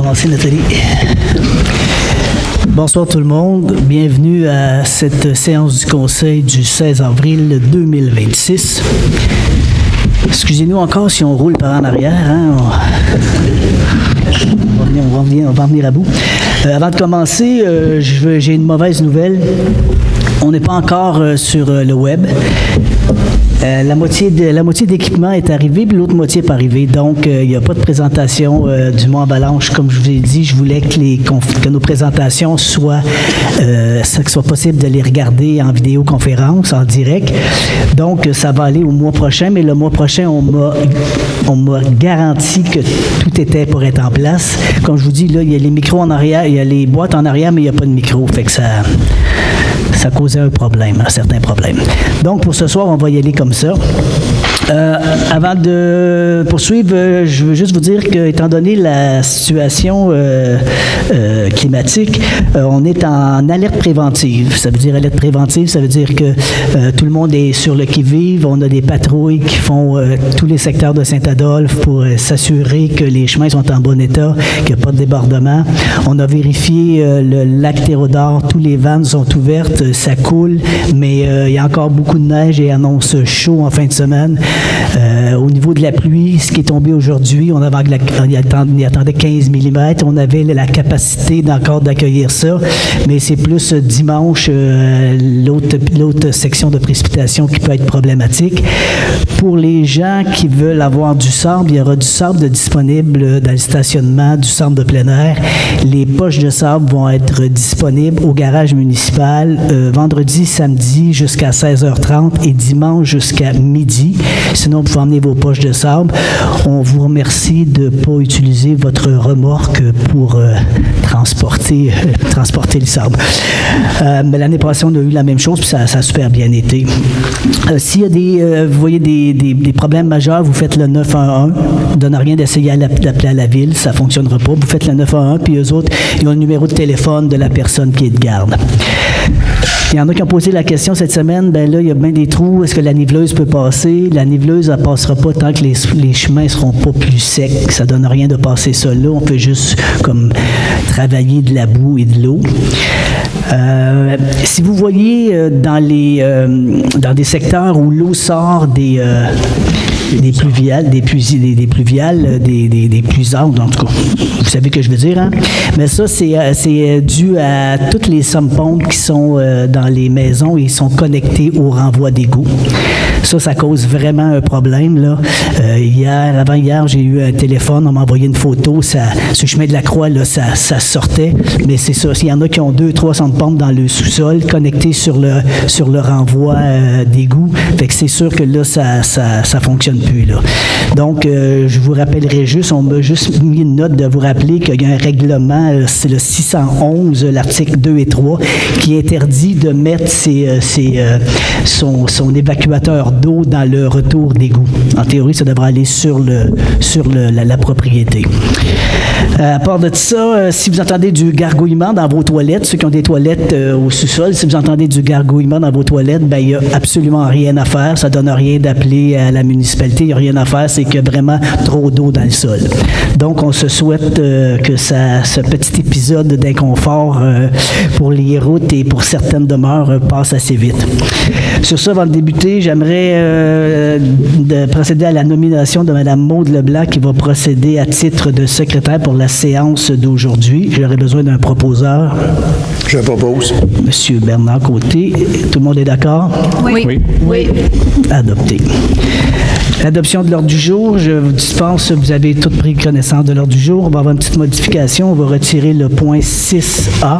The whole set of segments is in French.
commencer, Nathalie. Bonsoir tout le monde. Bienvenue à cette séance du Conseil du 16 avril 2026. Excusez-nous encore si on roule par en arrière. Hein? On va en venir à bout. Avant de commencer, j'ai une mauvaise nouvelle. On n'est pas encore sur le web. La moitié de l'équipement est arrivée, puis l'autre moitié n'est pas arrivée. Donc, il n'y a pas de présentation du Mont-Avalanche. Comme je vous ai dit, je voulais que nos présentations soient, que ce soit possible de les regarder en vidéoconférence, en direct. Donc, ça va aller au mois prochain, mais le mois prochain, on m'a garanti que tout était pour être en place. Comme je vous dis, là, il y a les micros en arrière, il y a les boîtes en arrière, mais il n'y a pas de micro. Fait que ça causait un certain problème. Donc, pour ce soir, on va y aller comme ça. Avant de poursuivre, je veux juste vous dire que, étant donné la situation climatique, on est en alerte préventive. Ça veut dire alerte préventive, ça veut dire que tout le monde est sur le qui-vive. On a des patrouilles qui font tous les secteurs de Saint-Adolphe pour s'assurer que les chemins sont en bon état, qu'il n'y a pas de débordement. On a vérifié le lac Théodore, tous les vannes sont ouvertes, ça coule, mais il y a encore beaucoup de neige et annonce chaud en fin de semaine. Au niveau de la pluie, ce qui est tombé aujourd'hui, on y attendait 15 mm. On avait la capacité encore d'accueillir ça, mais c'est plus dimanche, l'autre section de précipitation qui peut être problématique. Pour les gens qui veulent avoir du sable, il y aura du sable disponible dans le stationnement du centre de plein air. Les poches de sable vont être disponibles au garage municipal vendredi, samedi jusqu'à 16h30 et dimanche jusqu'à midi. Sinon, vous pouvez emmener vos poches de sable. On vous remercie de ne pas utiliser votre remorque pour transporter le sable. Mais l'année passée, on a eu la même chose, puis ça a super bien été. S'il y a vous voyez des problèmes majeurs, vous faites le 911. Ça ne donne rien d'essayer d'appeler à la ville, ça ne fonctionnera pas. Vous faites le 911, puis eux autres, ils ont le numéro de téléphone de la personne qui est de garde. Il y en a qui ont posé la question cette semaine, ben là, il y a bien des trous, est-ce que la niveleuse peut passer? La niveleuse, elle ne passera pas tant que les chemins ne seront pas plus secs. Ça ne donne rien de passer ça là. On peut juste comme travailler de la boue et de l'eau. Si vous voyez dans des secteurs où l'eau sort des pluviales, des pluisantes, en tout cas. Vous savez ce que je veux dire, hein? Mais ça, c'est dû à toutes les sommes-pompes qui sont dans les maisons et ils sont connectés au renvoi d'égout. Ça cause vraiment un problème, là. Avant-hier, j'ai eu un téléphone, on m'a envoyé une photo, sur le chemin de la Croix, là, ça sortait, mais c'est ça. Il y en a qui ont 2-3 sommes-pompes dans le sous-sol, connectés sur le renvoi d'égout. Fait que c'est sûr que là, ça fonctionne plus, là. Donc, je vous rappellerai juste, on m'a juste mis une note de vous rappeler qu'il y a un règlement, c'est le 611, l'article 2 et 3, qui interdit de mettre son évacuateur d'eau dans le retour d'égout. En théorie, ça devrait aller sur la propriété. À part de ça, si vous entendez du gargouillement dans vos toilettes, ceux qui ont des toilettes au sous-sol, si vous entendez du gargouillement dans vos toilettes, ben il n'y a absolument rien à faire. Ça ne donne rien d'appeler à la municipalité. Il n'y a rien à faire. C'est qu'il y a vraiment trop d'eau dans le sol. Donc, on se souhaite que ce petit épisode d'inconfort pour les routes et pour certaines demeures passe assez vite. Sur ça, avant de débuter, j'aimerais procéder à la nomination de Mme Maude Leblanc qui va procéder à titre de secrétaire pour la séance d'aujourd'hui. J'aurais besoin d'un proposeur. Je propose. Monsieur Bernard Côté. Tout le monde est d'accord? Oui. Adopté. L'adoption de l'ordre du jour, je vous dispense, vous avez toutes pris connaissance de l'ordre du jour. On va avoir une petite modification. On va retirer le point 6A.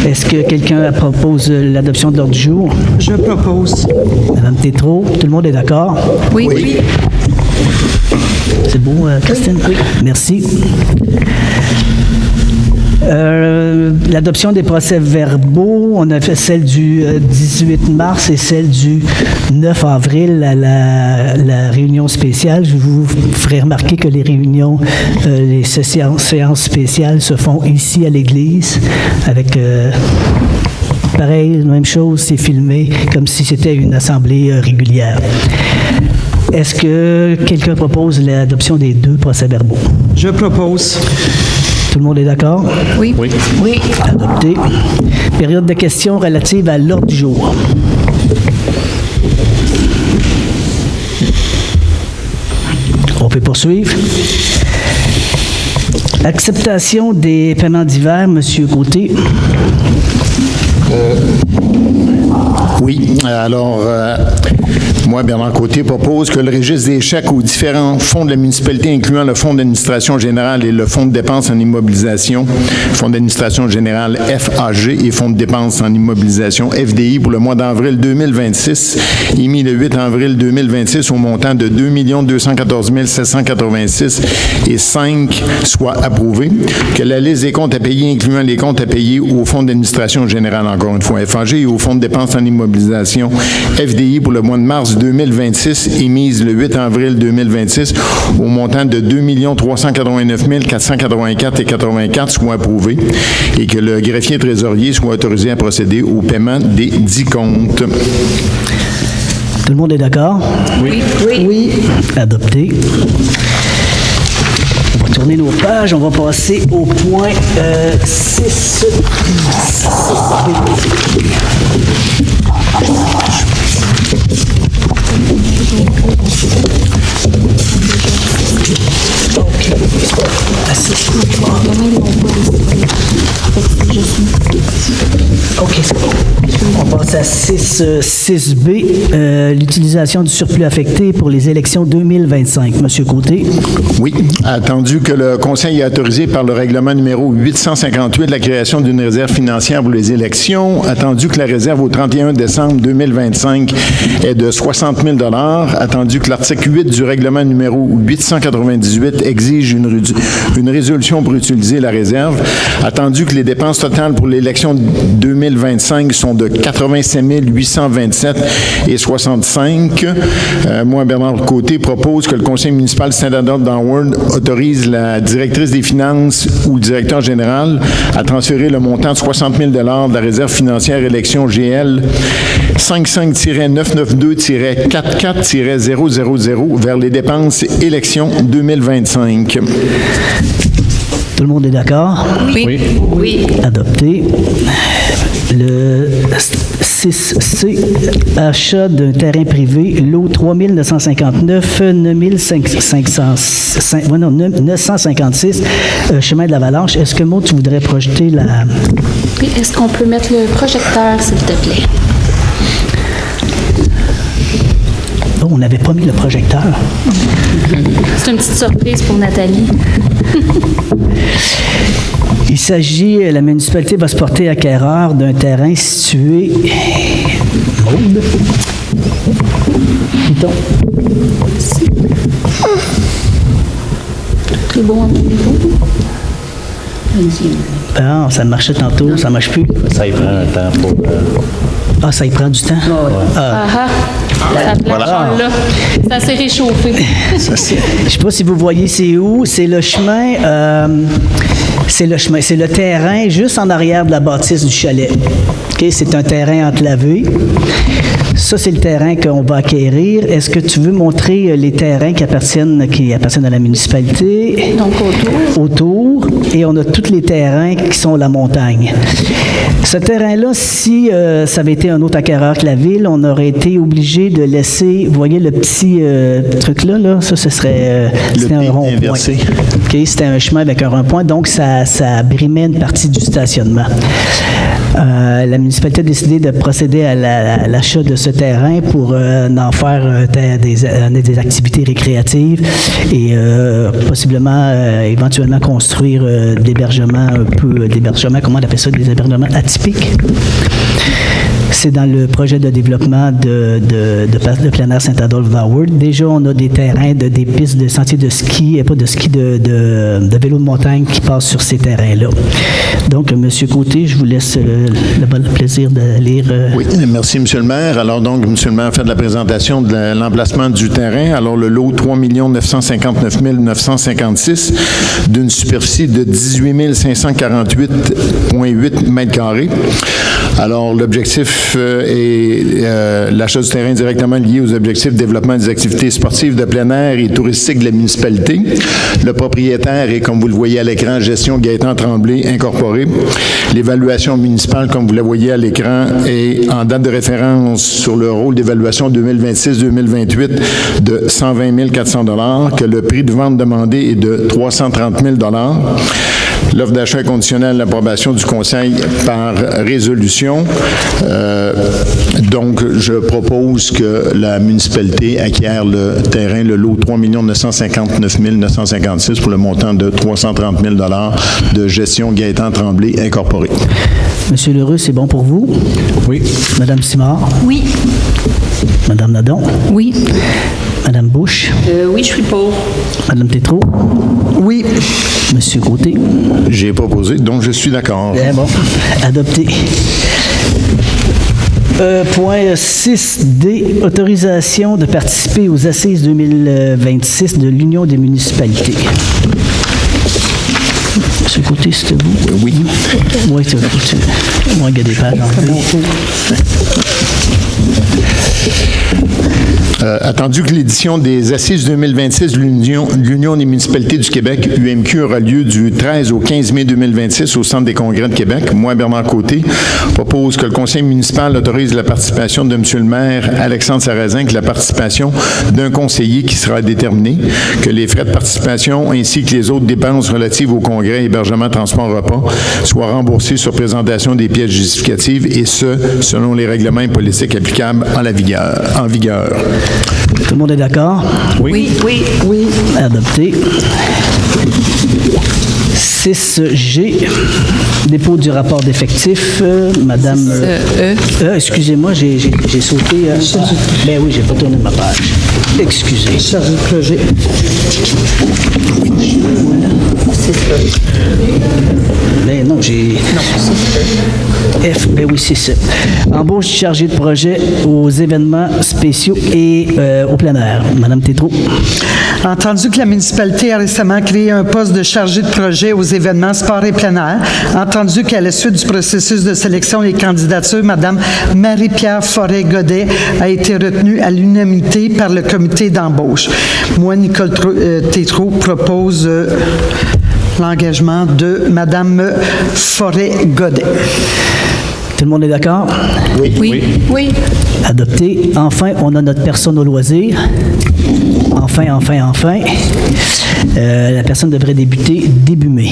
Est-ce que quelqu'un propose l'adoption de l'ordre du jour? Je propose. Madame Tétrault, tout le monde est d'accord? Oui. C'est beau, Christine? Oui. Merci. L'adoption des procès-verbaux, on a fait celle du 18 mars et celle du 9 avril à la réunion spéciale. Je vous ferai remarquer que les réunions, les séances spéciales se font ici à l'église avec... pareil, même chose, c'est filmé comme si c'était une assemblée régulière. Est-ce que quelqu'un propose l'adoption des 2 procès-verbaux? Je propose. Tout le monde est d'accord? Oui. Oui. Oui. Adopté. Période de questions relative à l'ordre du jour. On peut poursuivre. Acceptation des paiements divers, M. Côté. Oui. Alors, moi, Bernard Côté, propose que le registre des chèques aux différents fonds de la municipalité, incluant le Fonds d'administration générale et le Fonds de dépenses en immobilisation, Fonds d'administration générale FAG et Fonds de dépenses en immobilisation FDI pour le mois d'avril 2026, émis le 8 avril 2026 au montant de 2 214 786 et 5 soit approuvé. Que la liste des comptes à payer, incluant les comptes à payer au Fonds d'administration générale, encore une fois, FAG, et au Fonds de dépenses en immobilisation FDI pour le mois de mars 2026, émise le 8 avril 2026 au montant de 2 389 484 et 84 soit approuvé et que le greffier trésorier soit autorisé à procéder au paiement des 10 comptes. Tout le monde est d'accord? Oui. Oui. Adopté. On va tourner nos pages. On va passer au point 6. OK, c'est bon. On passe à 6B, l'utilisation du surplus affecté pour les élections 2025. Monsieur Côté. Oui, attendu que le Conseil ait autorisé par le règlement numéro 858 la création d'une réserve financière pour les élections, attendu que la réserve au 31 décembre 2025 est de 60 000 attendu que l'article 8 du règlement numéro 898 exige une résolution pour utiliser la réserve, attendu que les dépenses totales pour l'élection 2025 sont de 87 827 et 65. Moi, Bernard Côté, propose que le conseil municipal de Saint-Adolphe d'Howard autorise la directrice des finances ou le directeur général à transférer le montant de 60 000 de la réserve financière élection GL 55-992-44-000 vers les dépenses élections 2025. Tout le monde est d'accord? Oui. Oui. Adopté. Le 6C, achat d'un terrain privé, lot 3959 956, chemin de l'Avalanche. Est-ce que, Maud, tu voudrais projeter la... Oui, est-ce qu'on peut mettre le projecteur, s'il te plaît? Oh, on n'avait pas mis le projecteur. C'est une petite surprise pour Nathalie. Il s'agit, la municipalité va se porter acquéreur d'un terrain situé... Maude? Piton. C'est bon à mon niveau. Ah, ça marchait tantôt, ça ne marche plus. Ça y prend un temps pour... Ah, ça y prend du temps? Ah ah! La plage là, ça s'est réchauffé. Je ne sais pas si vous voyez c'est où. C'est le chemin... c'est le terrain juste en arrière de la bâtisse du chalet. Okay, c'est un terrain enclavé. Ça, c'est le terrain qu'on va acquérir. Est-ce que tu veux montrer les terrains qui appartiennent à la municipalité? Donc Autour. Et on a tous les terrains qui sont la montagne. Ce terrain-là, si ça avait été un autre acquéreur que la ville, on aurait été obligé de laisser, vous voyez le petit truc-là, là, ça, ce serait c'était un rond-point. Okay, c'était un chemin avec un rond-point, donc ça brimait une partie du stationnement. La municipalité a décidé de procéder à l'achat de ce terrain pour en faire des activités récréatives et possiblement, éventuellement construire d'hébergement comment on appelle ça, des hébergements atypiques. C'est dans le projet de développement de plein air Saint-Adolphe d'Howard. Déjà, on a des terrains, des pistes de sentiers de ski, et pas de ski, de vélo de montagne qui passent sur ces terrains-là. Donc, M. Côté, je vous laisse le plaisir de lire. Oui, merci, M. le maire. Alors, donc, M. le maire fait de la présentation de l'emplacement du terrain. Alors, le lot 3 959 956 d'une superficie de 18 548,8 mètres carrés. Alors, l'objectif objectif est l'achat du terrain directement lié aux objectifs de développement des activités sportives de plein air et touristiques de la municipalité. Le propriétaire est, comme vous le voyez à l'écran, Gestion Gaétan Tremblay Incorporé. L'évaluation municipale, comme vous la voyez à l'écran, est en date de référence sur le rôle d'évaluation 2026-2028 de 120 400 $, que le prix de vente demandé est de 330 000 $. L'offre d'achat est conditionnelle à l'approbation du Conseil par résolution. Donc, je propose que la municipalité acquiert le terrain, le lot 3 959 956 pour le montant de 330 000 $ de Gestion Gaétan Tremblay Incorporé. Monsieur Leroux, c'est bon pour vous? Oui. Madame Simard? Oui. Madame Nadon? Oui. Madame Bush? Oui, je suis pour. Madame Tétrault? Oui. Monsieur Côté? J'ai proposé, donc je suis d'accord. Bien bon. Adopté. Point 6D, autorisation de participer aux Assises 2026 de l'Union des municipalités. Monsieur Côté, c'était vous? Oui. Oui, c'est vous. Moi, il y a des pages en Attendu que l'édition des Assises 2026 de l'Union des municipalités du Québec, UMQ, aura lieu du 13 au 15 mai 2026 au Centre des congrès de Québec, moi, Bernard Côté, propose que le conseil municipal autorise la participation de M. le maire Alexandre Sarrazin, que la participation d'un conseiller qui sera déterminé, que les frais de participation ainsi que les autres dépenses relatives au congrès, hébergement, transport, repas, soient remboursés sur présentation des pièces justificatives et ce, selon les règlements et politiques applicables en vigueur. Tout le monde est d'accord? Oui. Oui. Oui. Adopté. 6G, dépôt du rapport d'effectifs. Madame... excusez-moi, j'ai sauté... ben oui, j'ai pas tourné ma page. Excusez. Chargé de projet. Ben non, j'ai... F, ben oui, c'est ça. Embauche chargé de projet aux événements spéciaux et au plein air. Madame Tétrault. Entendu que la municipalité a récemment créé un poste de chargé de projet aux événements sport et plein air, entendu qu'à la suite du processus de sélection des candidatures, Mme Marie-Pierre Forêt-Godet a été retenue à l'unanimité par le comité d'embauche. Moi, Nicole Tétrault, propose l'engagement de Mme Forêt-Godet. Tout le monde est d'accord? Oui. Oui. Oui. Adopté. Enfin, on a notre personne au loisir. Enfin. La personne devrait débuter début mai.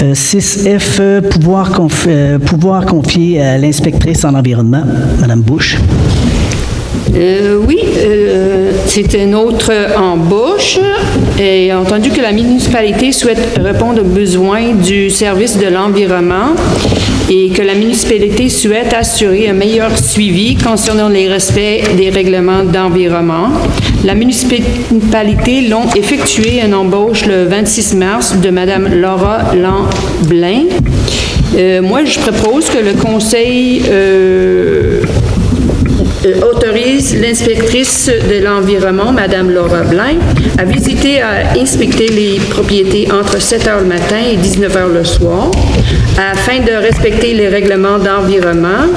6F, pouvoir confier à l'inspectrice en environnement, Mme Bush. Oui, c'est une autre embauche. Et entendu que la municipalité souhaite répondre aux besoins du service de l'environnement et que la municipalité souhaite assurer un meilleur suivi concernant les respects des règlements d'environnement. La municipalité l'a effectué une embauche le 26 mars de Mme Laura Lamblin. Moi, je propose que le conseil autorise l'inspectrice de l'environnement, Mme Laura Blin, à visiter, à inspecter les propriétés entre 7 h le matin et 19 h le soir, afin de respecter les règlements d'environnement,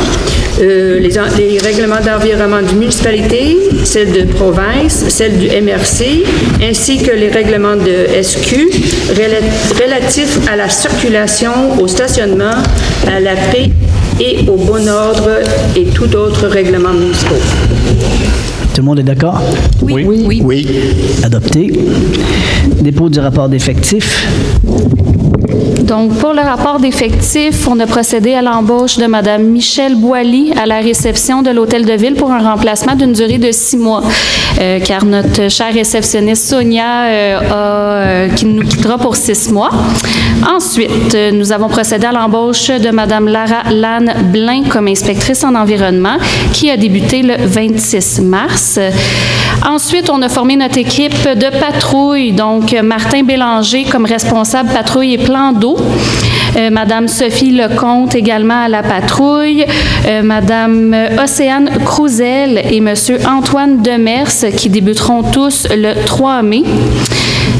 les règlements d'environnement du municipalité, celles de province, celles du MRC, ainsi que les règlements de SQ relatifs à la circulation, au stationnement, à la paix et au bon ordre et tout autre règlement municipal. Tout le monde est d'accord? Oui. Oui. Adopté. Dépôt du rapport d'effectifs. Donc, pour le rapport d'effectifs, on a procédé à l'embauche de Mme Michelle Boilly à la réception de l'Hôtel de Ville pour un remplacement d'une durée de 6 mois, car notre chère réceptionniste Sonia qui nous quittera pour 6 mois. Ensuite, nous avons procédé à l'embauche de Mme Lara Lane Blin comme inspectrice en environnement, qui a débuté le 26 mars. Ensuite, on a formé notre équipe de patrouille, donc Martin Bélanger comme responsable patrouille et plan d'eau, Madame Sophie Lecomte également à la patrouille, Madame Océane Crouzel et Monsieur Antoine Demers qui débuteront tous le 3 mai.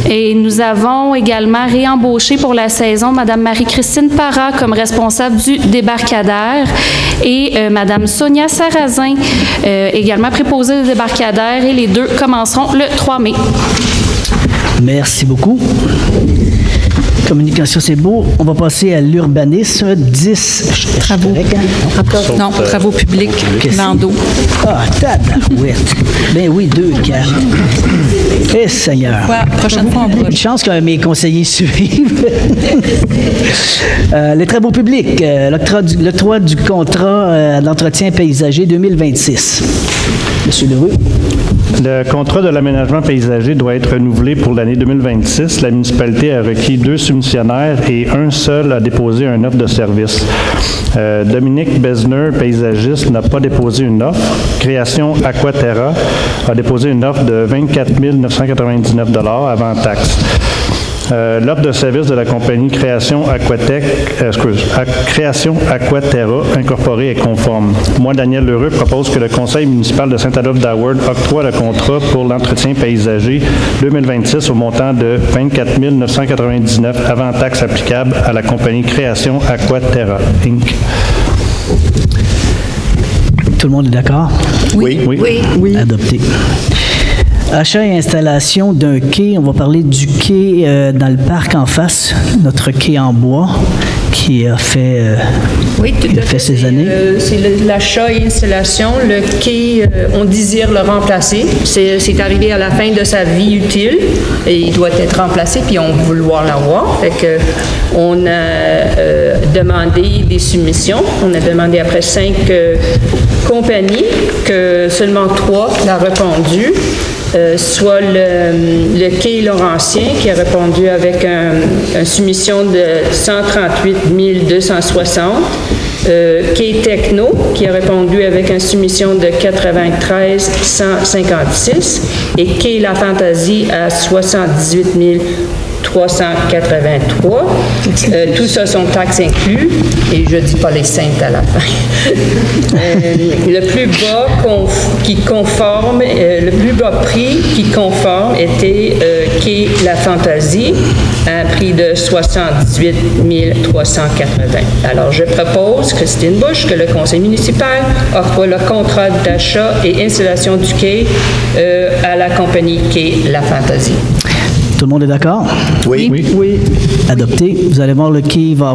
Et nous avons également réembauché pour la saison Mme Marie-Christine Parra comme responsable du débarcadère et Madame Sonia Sarrazin, également préposée de débarcadère, et les deux commenceront le 3 mai. Merci beaucoup. Communication, c'est beau. On va passer à l'urbanisme. 10 Travaux. Non, travaux publics, Lando. Ah, tabarouette. Ben oui, 2 cartes. Eh, Seigneur. Ouais, prochaine fois, on Une brûle. chance que mes conseillers suivent. Les travaux publics, l'octroi du contrat d'entretien paysager 2026. Monsieur Leroux. Le contrat de l'aménagement paysager doit être renouvelé pour l'année 2026. La municipalité a requis 2 soumissionnaires et un seul a déposé une offre de service. Dominique Besner, paysagiste, n'a pas déposé une offre. Création Aquaterra a déposé une offre de 24 999 $ avant taxe. L'offre de service de la compagnie Création Aquaterra Incorporée est conforme. Moi, Daniel Lheureux, propose que le conseil municipal de Saint-Adolphe-d'Howard octroie le contrat pour l'entretien paysager 2026 au montant de 24 999 $ avant taxe applicable à la compagnie Création Aquaterra Inc. Tout le monde est d'accord? Oui. Oui. Adopté. Achat et installation d'un quai. On va parler du quai dans le parc en face, notre quai en bois qui a fait, Oui, tout à fait ses années. C'est l'achat et installation. Le quai, on désire le remplacer. C'est arrivé à la fin de sa vie utile et il doit être remplacé, puis on veut vouloir l'avoir. Fait que on a demandé des soumissions. On a demandé après 5 compagnies, que seulement 3 l'ont répondu. Soit le quai Laurentien qui a répondu avec une soumission de 138 260, quai Techno qui a répondu avec une soumission de 93 156 et quai La Fantasie à 78 383. Tout ça sont taxes inclus et je dis pas les cents à la fin. Le plus bas le plus bas prix qui conforme était quai La Fantasie à un prix de 78 380. Alors je propose, Christine Bush, que le conseil municipal octroie le contrat d'achat et installation du quai à la compagnie quai La Fantasie. Tout le monde est d'accord? Oui. Oui. Adopté. Vous allez voir, le quai va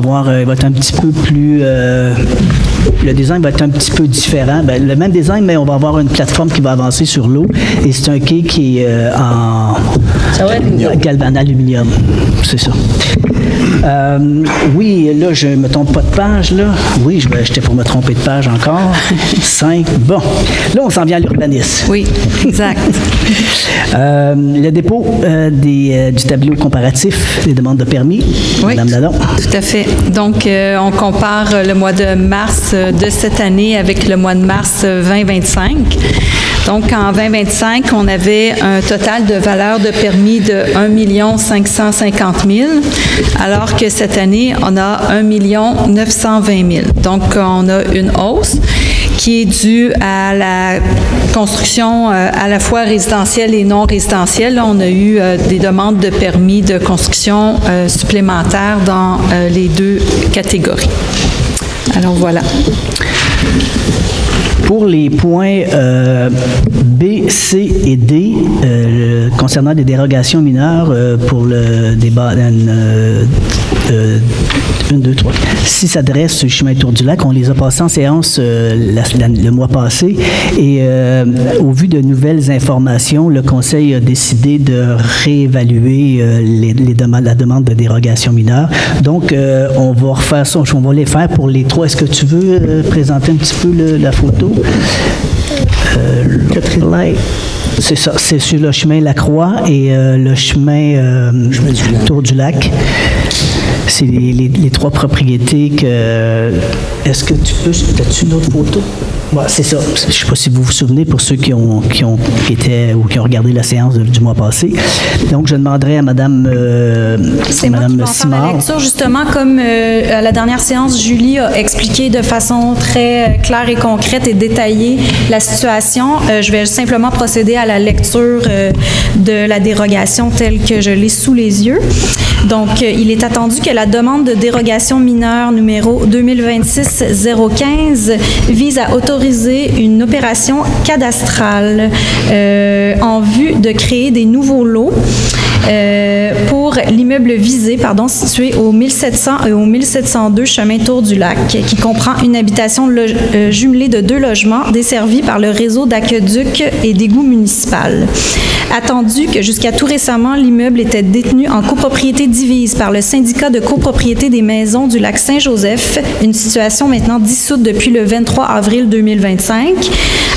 être un petit peu plus... le design va être un petit peu différent. Ben, le même design, mais on va avoir une plateforme qui va avancer sur l'eau. Et c'est un quai qui est en aluminium. C'est ça. Oui, là, je ne me trompe pas de page, là. Oui, j'étais pour me tromper de page encore. 5. Bon. Là, on s'en vient à l'urbanisme. Oui, exact. Le dépôt du tableau comparatif des demandes de permis. Oui, Madame Ladon. tout à fait. Donc, on compare le mois de mars de cette année avec le mois de mars 2025. Donc, en 2025, on avait un total de valeur de permis de 1 550 000, alors que cette année, on a 1 920 000. Donc, on a une hausse qui est due à la construction à la fois résidentielle et non résidentielle. Là, on a eu des demandes de permis de construction supplémentaires dans les 2 catégories. Alors, voilà. Pour les points B, C et D, concernant des dérogations mineures pour le débat 1, 2, 3, 6 adresses sur le chemin Tour du Lac. On les a passées en séance le mois passé et au vu de nouvelles informations, le Conseil a décidé de réévaluer la demande de dérogation mineure. Donc, on va refaire ça. On va les faire pour les 3. Est-ce que tu veux présenter un petit peu la photo? C'est ça, c'est sur le chemin Lacroix et le chemin Tour du Lac. C'est les 3 propriétés que... Est-ce que tu peux... As-tu une autre photo? Ouais, c'est ça. Je ne sais pas si vous vous souvenez, pour ceux qui ont regardé la séance du mois passé. Donc, je demanderai à Mme C'est moi qui vais en faire la lecture. Justement, comme à la dernière séance, Julie a expliqué de façon très claire et concrète et détaillée la situation. Je vais simplement procéder à la lecture de la dérogation telle que je l'ai sous les yeux. Donc, il est attendu que la demande de dérogation mineure numéro 2026-015 vise à autoriser une opération cadastrale en vue de créer des nouveaux lots pour l'immeuble visé, situé au 1700 et au 1702 chemin Tour du Lac, qui comprend une habitation jumelée de 2 logements desservis par le réseau d'aqueduc et d'égouts municipal. Attendu que jusqu'à tout récemment, l'immeuble était détenu en copropriété divise par le syndicat de copropriété des maisons du lac Saint-Joseph, une situation maintenant dissoute depuis le 23 avril 2025.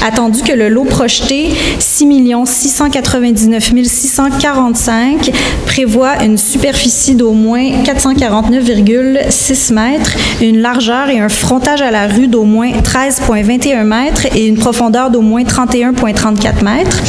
Attendu que le lot projeté 6 699 645 prévoit une superficie d'au moins 449,6 mètres, une largeur et un frontage à la rue d'au moins 13,21 mètres et une profondeur d'au moins 31,34 mètres.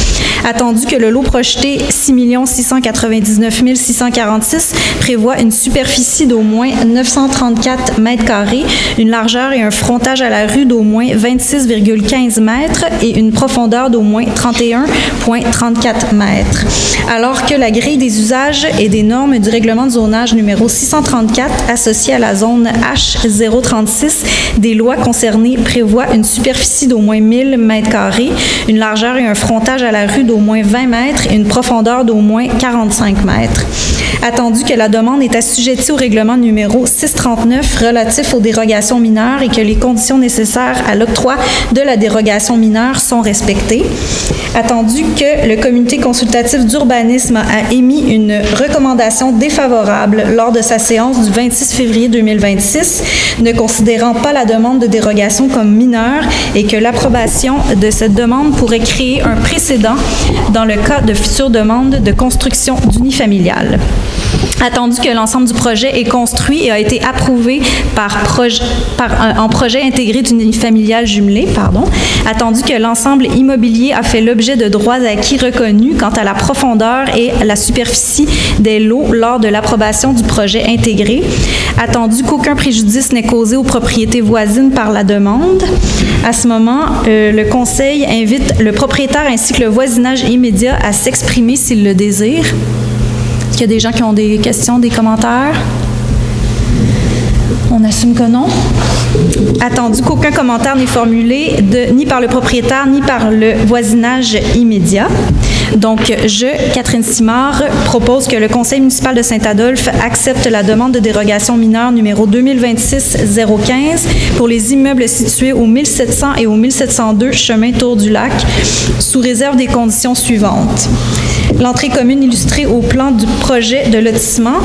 Attendu que le lot projeté 6 699 646 prévoit une superficie d'au moins 934 mètres carrés, une largeur et un frontage à la rue d'au moins 26,15 mètres et une profondeur d'au moins 31,34 mètres. Alors que la grille des usages et des normes du règlement de zonage numéro 634 associé à la zone H036 des lois concernées prévoit une superficie d'au moins 1000 mètres carrés, une largeur et un frontage à la rue d'au moins 20 mètres et une profondeur d'au moins 45 mètres. Attendu que la demande est assujettie au règlement numéro 639 relatif aux dérogations mineures et que les conditions nécessaires à l'octroi de la dérogation mineure sont respectées. Attendu que le comité consultatif d'urbanisme a émis une recommandation défavorable lors de sa séance du 26 février 2026, ne considérant pas la demande de dérogation comme mineure et que l'approbation de cette demande pourrait créer un précédent dans le cas de futures demandes de construction d'unifamiliales. Attendu que l'ensemble du projet est construit et a été approuvé en projet intégré d'unifamiliale jumelé, attendu que l'ensemble immobilier a fait l'objet de droits acquis reconnus quant à la profondeur et la superficie des lots lors de l'approbation du projet intégré, attendu qu'aucun préjudice n'est causé aux propriétés voisines par la demande. À ce moment, le Conseil invite le propriétaire ainsi que le voisinage immédiat à s'exprimer s'il le désire. Est-ce qu'il y a des gens qui ont des questions, des commentaires? On assume que non. Attendu qu'aucun commentaire n'est formulé ni par le propriétaire ni par le voisinage immédiat. Donc, Catherine Simard, propose que le Conseil municipal de Saint-Adolphe accepte la demande de dérogation mineure numéro 2026-015 pour les immeubles situés au 1700 et au 1702 chemin Tour du Lac, sous réserve des conditions suivantes. L'entrée commune illustrée au plan du projet de lotissement,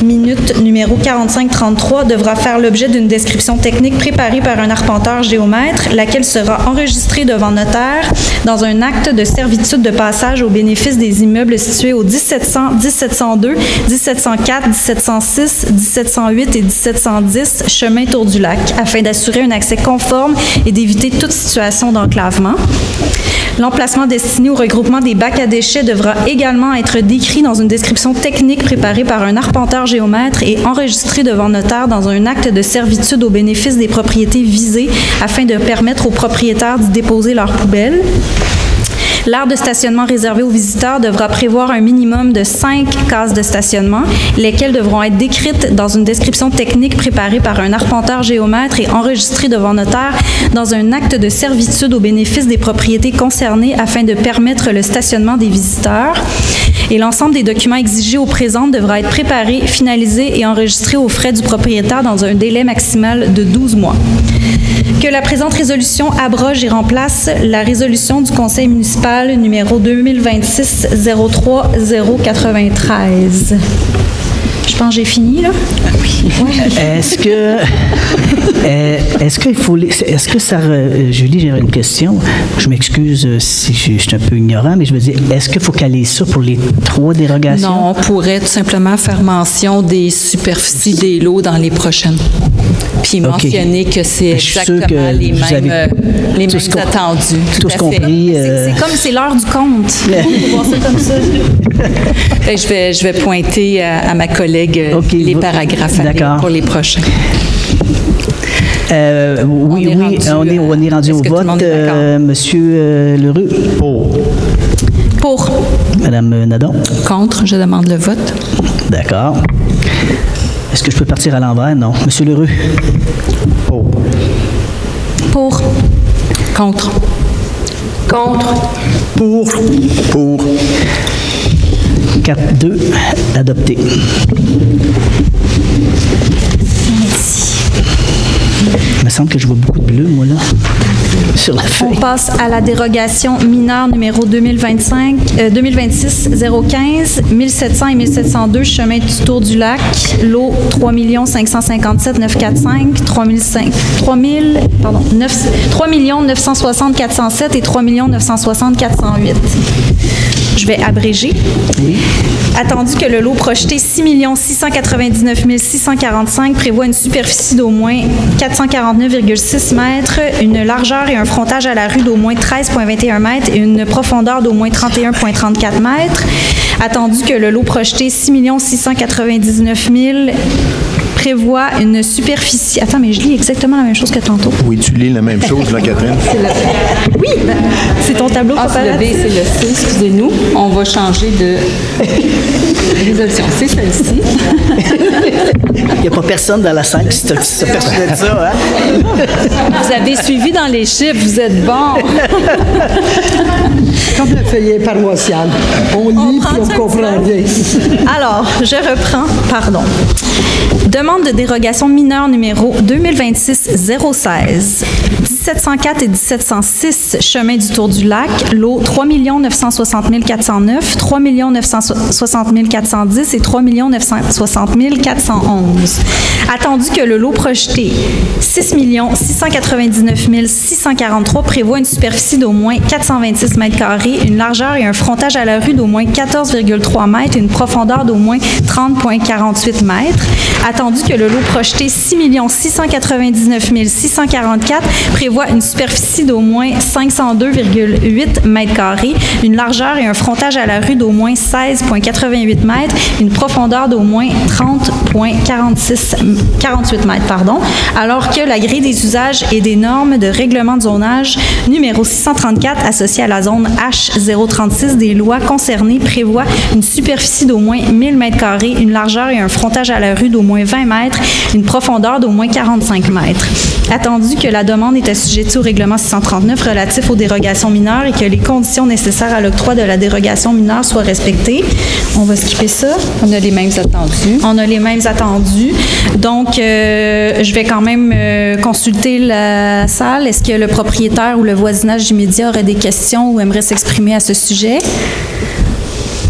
minute numéro 4533, devra faire l'objet d'une description technique préparée par un arpenteur géomètre, laquelle sera enregistrée devant notaire dans un acte de servitude de passage au bénéfice des immeubles situés au 1700, 1702, 1704, 1706, 1708 et 1710 chemin Tour du Lac, afin d'assurer un accès conforme et d'éviter toute situation d'enclavement. L'emplacement destiné au regroupement des bacs à déchets devra également être décrit dans une description technique préparée par un arpenteur géomètre et enregistré devant notaire dans un acte de servitude au bénéfice des propriétés visées afin de permettre aux propriétaires d'y déposer leurs poubelles. L'aire de stationnement réservée aux visiteurs devra prévoir un minimum de 5 cases de stationnement, lesquelles devront être décrites dans une description technique préparée par un arpenteur géomètre et enregistrée devant notaire dans un acte de servitude au bénéfice des propriétés concernées afin de permettre le stationnement des visiteurs. Et l'ensemble des documents exigés au présent devra être préparé, finalisé et enregistré aux frais du propriétaire dans un délai maximal de 12 mois. Que la présente résolution abroge et remplace la résolution du Conseil municipal numéro 2026-03093. Je pense que j'ai fini, là. Oui. Est-ce que ça... Julie, j'ai une question. Je m'excuse si je suis un peu ignorant, mais je veux dire, est-ce qu'il faut caler ça pour les 3 dérogations? Non, on pourrait tout simplement faire mention des superficies des lots dans les prochaines. puis OK. mentionner que c'est Je suis sûr exactement que les vous avez mêmes tous attendus. Tout tous à compris. fait. C'est comme c'est l'heure du compte. On va voir ça comme ça. Je vais pointer à ma collègue OK, les paragraphes à lire d'accord. pour les prochains. Oui, on est rendu est-ce au que tout le vote. monde est d'accord? Monsieur Leroux. Pour. Madame Nadon. Contre, je demande le vote. D'accord. Est-ce que je peux partir à l'envers? Non. Monsieur Leroux. Pour. Contre. Contre. Pour. 4-2, adopté. Il me semble que je vois beaucoup de bleu, moi, là, sur la On feuille. passe à la dérogation mineure numéro 2026-015, 1700 et 1702, chemin du Tour du Lac, lot 3 557 945, 3 960 407 et 3 960 408. Je vais abréger. Attendu que le lot projeté 6 699 645 prévoit une superficie d'au moins 449,6 mètres, une largeur et un frontage à la rue d'au moins 13,21 mètres et une profondeur d'au moins 31,34 mètres. Attendu que le lot projeté 6 699 000 prévoit une superficie... Attends, mais je lis exactement la même chose que tantôt. Oui, tu lis la même chose, là, Catherine. Oui, c'est ton tableau Ah, c'est le B, comparatif. c'est le C, excusez-nous. On va changer de résolution. C'est celle-ci. Il n'y a pas personne dans la salle qui s'est persuadé de ça, hein? Vous avez suivi dans les chiffres, vous êtes bon. Comme le feuillet paroissial. On lit prend puis on ça, comprend rien. Alors, je reprends, pardon. Demande de dérogation mineure numéro 2026-016. 1704 et 1706, chemin du Tour du Lac, lot 3 960 409, 3 960 410 et 3 960 411. Attendu que le lot projeté 6 699 643 prévoit une superficie d'au moins 426 mètres carrés, une largeur et un frontage à la rue d'au moins 14,3 mètres et une profondeur d'au moins 30,48 mètres. Attendu que le lot projeté 6 699 644 prévoit une superficie d'au moins 502,8 mètres carrés, une largeur et un frontage à la rue d'au moins 16,88 mètres, une profondeur d'au moins 48 mètres, alors que la grille des usages et des normes de règlement de zonage numéro 634 associée à la zone H036 des lois concernées prévoit une superficie d'au moins 1000 mètres carrés, une largeur et un frontage à la rue d'au moins 20 mètres, une profondeur d'au moins 45 mètres. Attendu que la demande est assujettie au règlement 639 relatif aux dérogations mineures et que les conditions nécessaires à l'octroi de la dérogation mineure soient respectées. On va skipper ça. On a les mêmes attendus. On a les mêmes attendus. Donc, je vais quand même consulter la salle. Est-ce que le propriétaire ou le voisinage immédiat aurait des questions ou aimerait s'exprimer à ce sujet?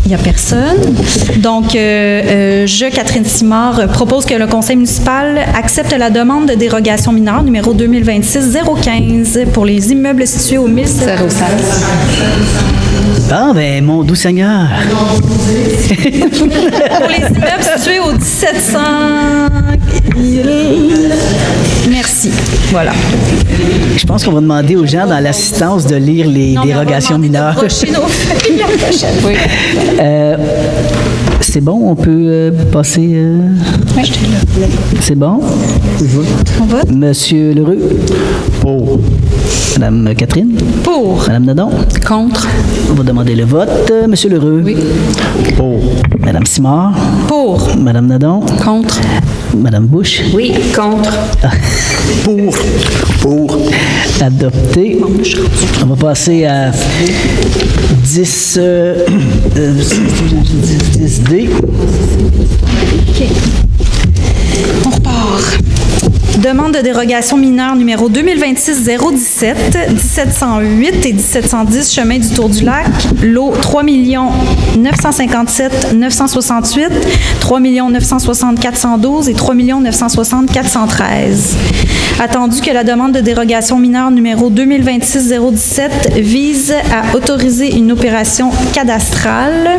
Il n'y a personne. Donc, je, Catherine Simard, propose que le conseil municipal accepte la demande de dérogation mineure numéro 2026-015 pour les immeubles situés au 1016. Ah, ben, mon doux Seigneur. Pour les immeubles situés au 1700... Merci. Voilà. Je pense qu'on va demander aux gens dans l'assistance de lire les Non, mais on va dérogations demander de mineures. brocher nos feuilles la prochaine. Oui. C'est bon, on peut passer... C'est bon? On vote? Monsieur Leroux? Pour. Madame Catherine? Pour. Madame Nadon? Contre. On va demander le vote. Monsieur Leroux? Oui. Pour. Madame Simard? Pour. Madame Nadon? Contre. Madame Bush? Oui, contre. Pour. Adopté. On va passer à 10, 10D. On repart. Demande de dérogation mineure numéro 2026-017, 1708 et 1710, chemin du Tour du Lac, lot 3 957 968, 3 960 412 et 3 960 413. Attendu que la demande de dérogation mineure numéro 2026-017 vise à autoriser une opération cadastrale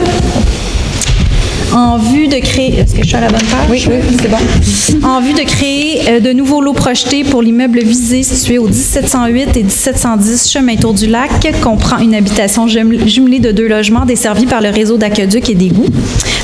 En vue de créer... Est-ce que je suis à la bonne page? Oui, c'est bon. En vue de créer de nouveaux lots projetés pour l'immeuble visé situé au 1708 et 1710 Chemin Tour du Lac, comprend une habitation jumelée de 2 logements desservis par le réseau d'aqueducs et d'égouts.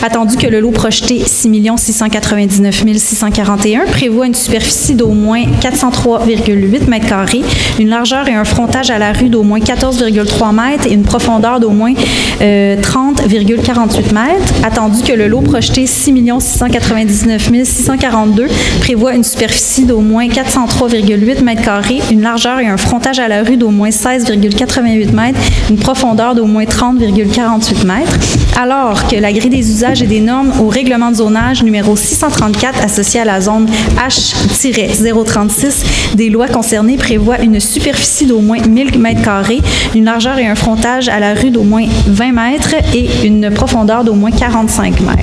Attendu que le lot projeté 6 699 641 prévoit une superficie d'au moins 403,8 mètres carrés, une largeur et un frontage à la rue d'au moins 14,3 mètres et une profondeur d'au moins 30,48 mètres. Attendu que le lot projeté 6 699 642 prévoit une superficie d'au moins 403,8 mètres carrés, une largeur et un frontage à la rue d'au moins 16,88 mètres, une profondeur d'au moins 30,48 mètres. Alors que la grille des usages et des normes au règlement de zonage numéro 634 associé à la zone H-036 des lois concernées prévoit une superficie d'au moins 1000 mètres carrés, une largeur et un frontage à la rue d'au moins 20 mètres et une profondeur d'au moins 45 mètres.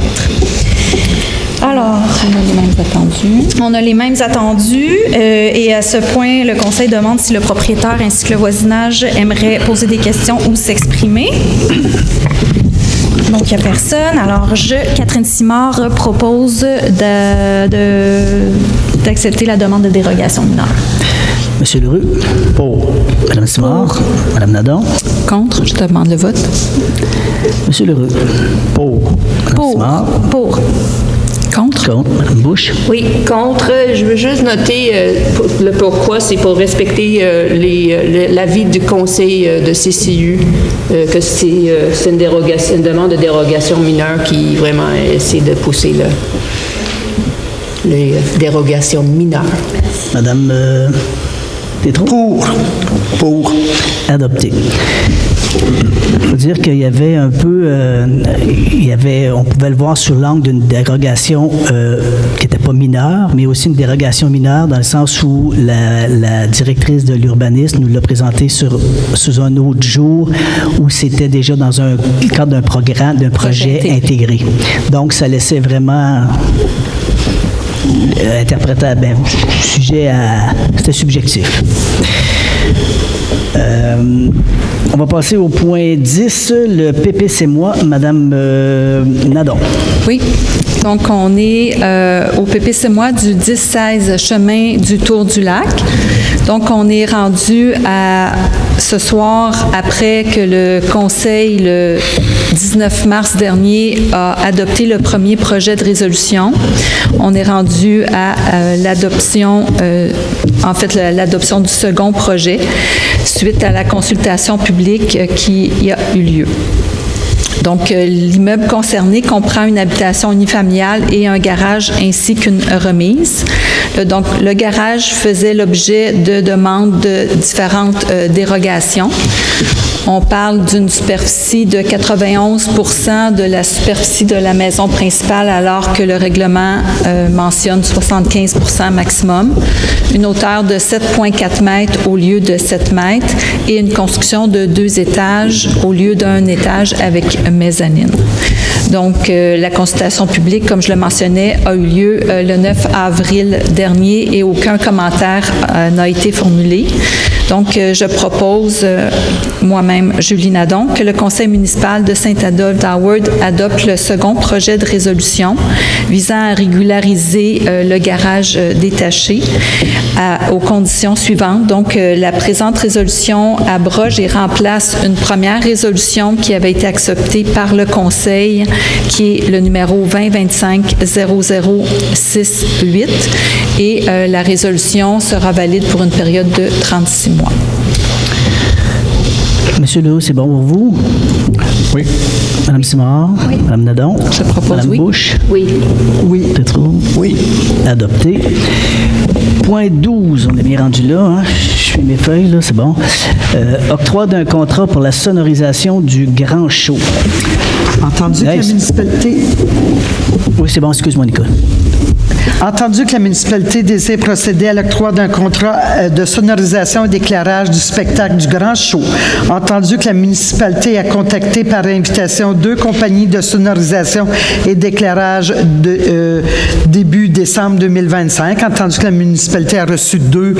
Alors, on a les mêmes attendus et à ce point, le Conseil demande si le propriétaire ainsi que le voisinage aimerait poser des questions ou s'exprimer. Donc, il n'y a personne. Alors, Catherine Simard, propose d'accepter la demande de dérogation mineure. Monsieur Leroux? Pour. Madame Simard? Madame Nadon? Contre. Je demande le vote. Monsieur Leroux? Pour. Madame Simard? Pour. Contre. Contre. Madame Bouche? Oui, contre. Je veux juste noter le pourquoi. C'est pour respecter l'avis du Conseil de CCU, que c'est une demande de dérogation mineure qui vraiment essaie de pousser les dérogations mineures. Madame Tétrault? Pour. Adopté. Il faut dire qu'il y avait un peu, on pouvait le voir sous l'angle d'une dérogation qui n'était pas mineure, mais aussi une dérogation mineure dans le sens où la directrice de l'urbanisme nous l'a présenté sous un autre jour où c'était déjà dans un cadre d'un programme, d'un projet intégré. Donc, ça laissait vraiment interprétable, sujet à... C'était subjectif. On va passer au point 10, le PPC-moi, Madame Nadon. Oui. Donc, on est au PPC-moi du 10-16 chemin du Tour du Lac. Donc, on est rendu à ce soir, après que le Conseil, le 19 mars dernier, a adopté le premier projet de résolution. On est rendu à l'adoption, l'adoption du second projet, suite à la consultation publique qui a eu lieu. Donc, l'immeuble concerné comprend une habitation unifamiliale et un garage ainsi qu'une remise. Donc, le garage faisait l'objet de demandes de différentes dérogations. On parle d'une superficie de 91% de la superficie de la maison principale, alors que le règlement mentionne 75% maximum. Une hauteur de 7,4 mètres au lieu de 7 mètres et une construction de 2 étages au lieu d'un étage avec mezzanine. Donc, la consultation publique, comme je le mentionnais, a eu lieu le 9 avril dernier et aucun commentaire n'a été formulé. Donc, je propose moi-même, Julie Nadon, que le Conseil municipal de Saint-Adolphe-d'Howard adopte le second projet de résolution visant à régulariser le garage détaché aux conditions suivantes. Donc, la présente résolution abroge et remplace une première résolution qui avait été acceptée par le Conseil, qui est le numéro 2025-0068, et la résolution sera valide pour une période de 36 mois. Monsieur Leroux, c'est bon pour vous? Oui. Madame Simard? Oui. Madame Nadon? Je propose Madame oui. Bouche? Oui. Oui. Tétrault? Oui. Adopté. Point 12, on est bien rendu là, hein? Je suis mes feuilles, là, c'est bon. Octroi d'un contrat pour la sonorisation du Grand Show. Entendu que la municipalité... Oui, c'est bon, excuse-moi, Nicole. Entendu que la municipalité désire procéder à l'octroi d'un contrat de sonorisation et d'éclairage du spectacle du Grand Show. Entendu que la municipalité a contacté par invitation 2 compagnies de sonorisation et d'éclairage début décembre 2025. Entendu que la municipalité a reçu 2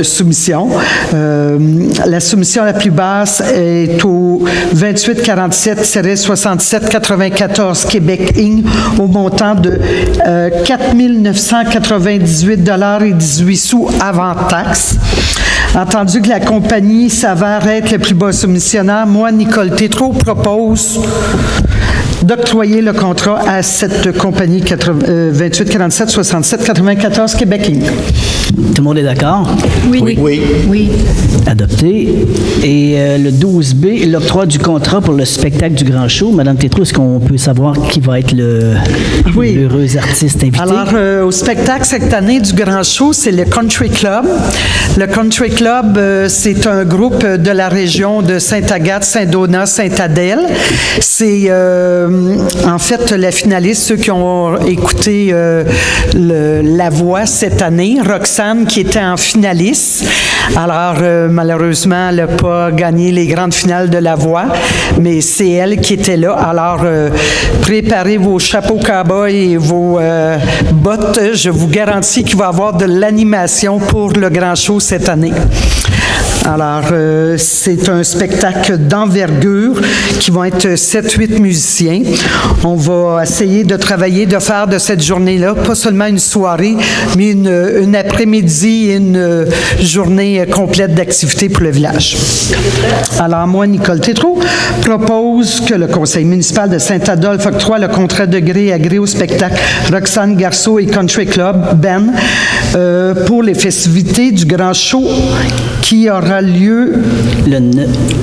soumissions. La soumission la plus basse est au 2847-6794 Québec Inc. au montant de 4 998,18 $ avant taxe. Entendu que la compagnie s'avère être le plus bas soumissionnaire, moi, Nicole Tétrault, propose d'octroyer le contrat à cette compagnie 2847-6794 Québec Inc. Tout le monde est d'accord? Oui. Adopté. Et le 12B, l'octroi du contrat pour le spectacle du Grand Show. Madame Tétrault, est-ce qu'on peut savoir qui va être l'heureux artiste invité? Alors, au spectacle cette année du Grand Show, c'est le Country Club. Le Country Club, c'est un groupe de la région de Sainte-Agathe, Saint-Donat, Sainte-Adèle. C'est en fait la finaliste, ceux qui ont écouté La Voix cette année, Roxane qui était en finaliste. Alors, malheureusement, elle n'a pas gagné les grandes finales de La Voix, mais c'est elle qui était là. Alors, préparez vos chapeaux cow-boy et vos bottes. Je vous garantis qu'il va y avoir de l'animation pour le Grand Show cette année. Alors, c'est un spectacle d'envergure qui vont être 7-8 musiciens. On va essayer de travailler, de faire de cette journée-là, pas seulement une soirée, mais une après-midi et une journée complète d'activités pour le village. Alors, moi, Nicole Tétrault, propose que le conseil municipal de Saint-Adolphe octroie le contrat de gré à gré au spectacle Roxane Garceau et Country Club Ben pour les festivités du Grand Show qui aura lieu le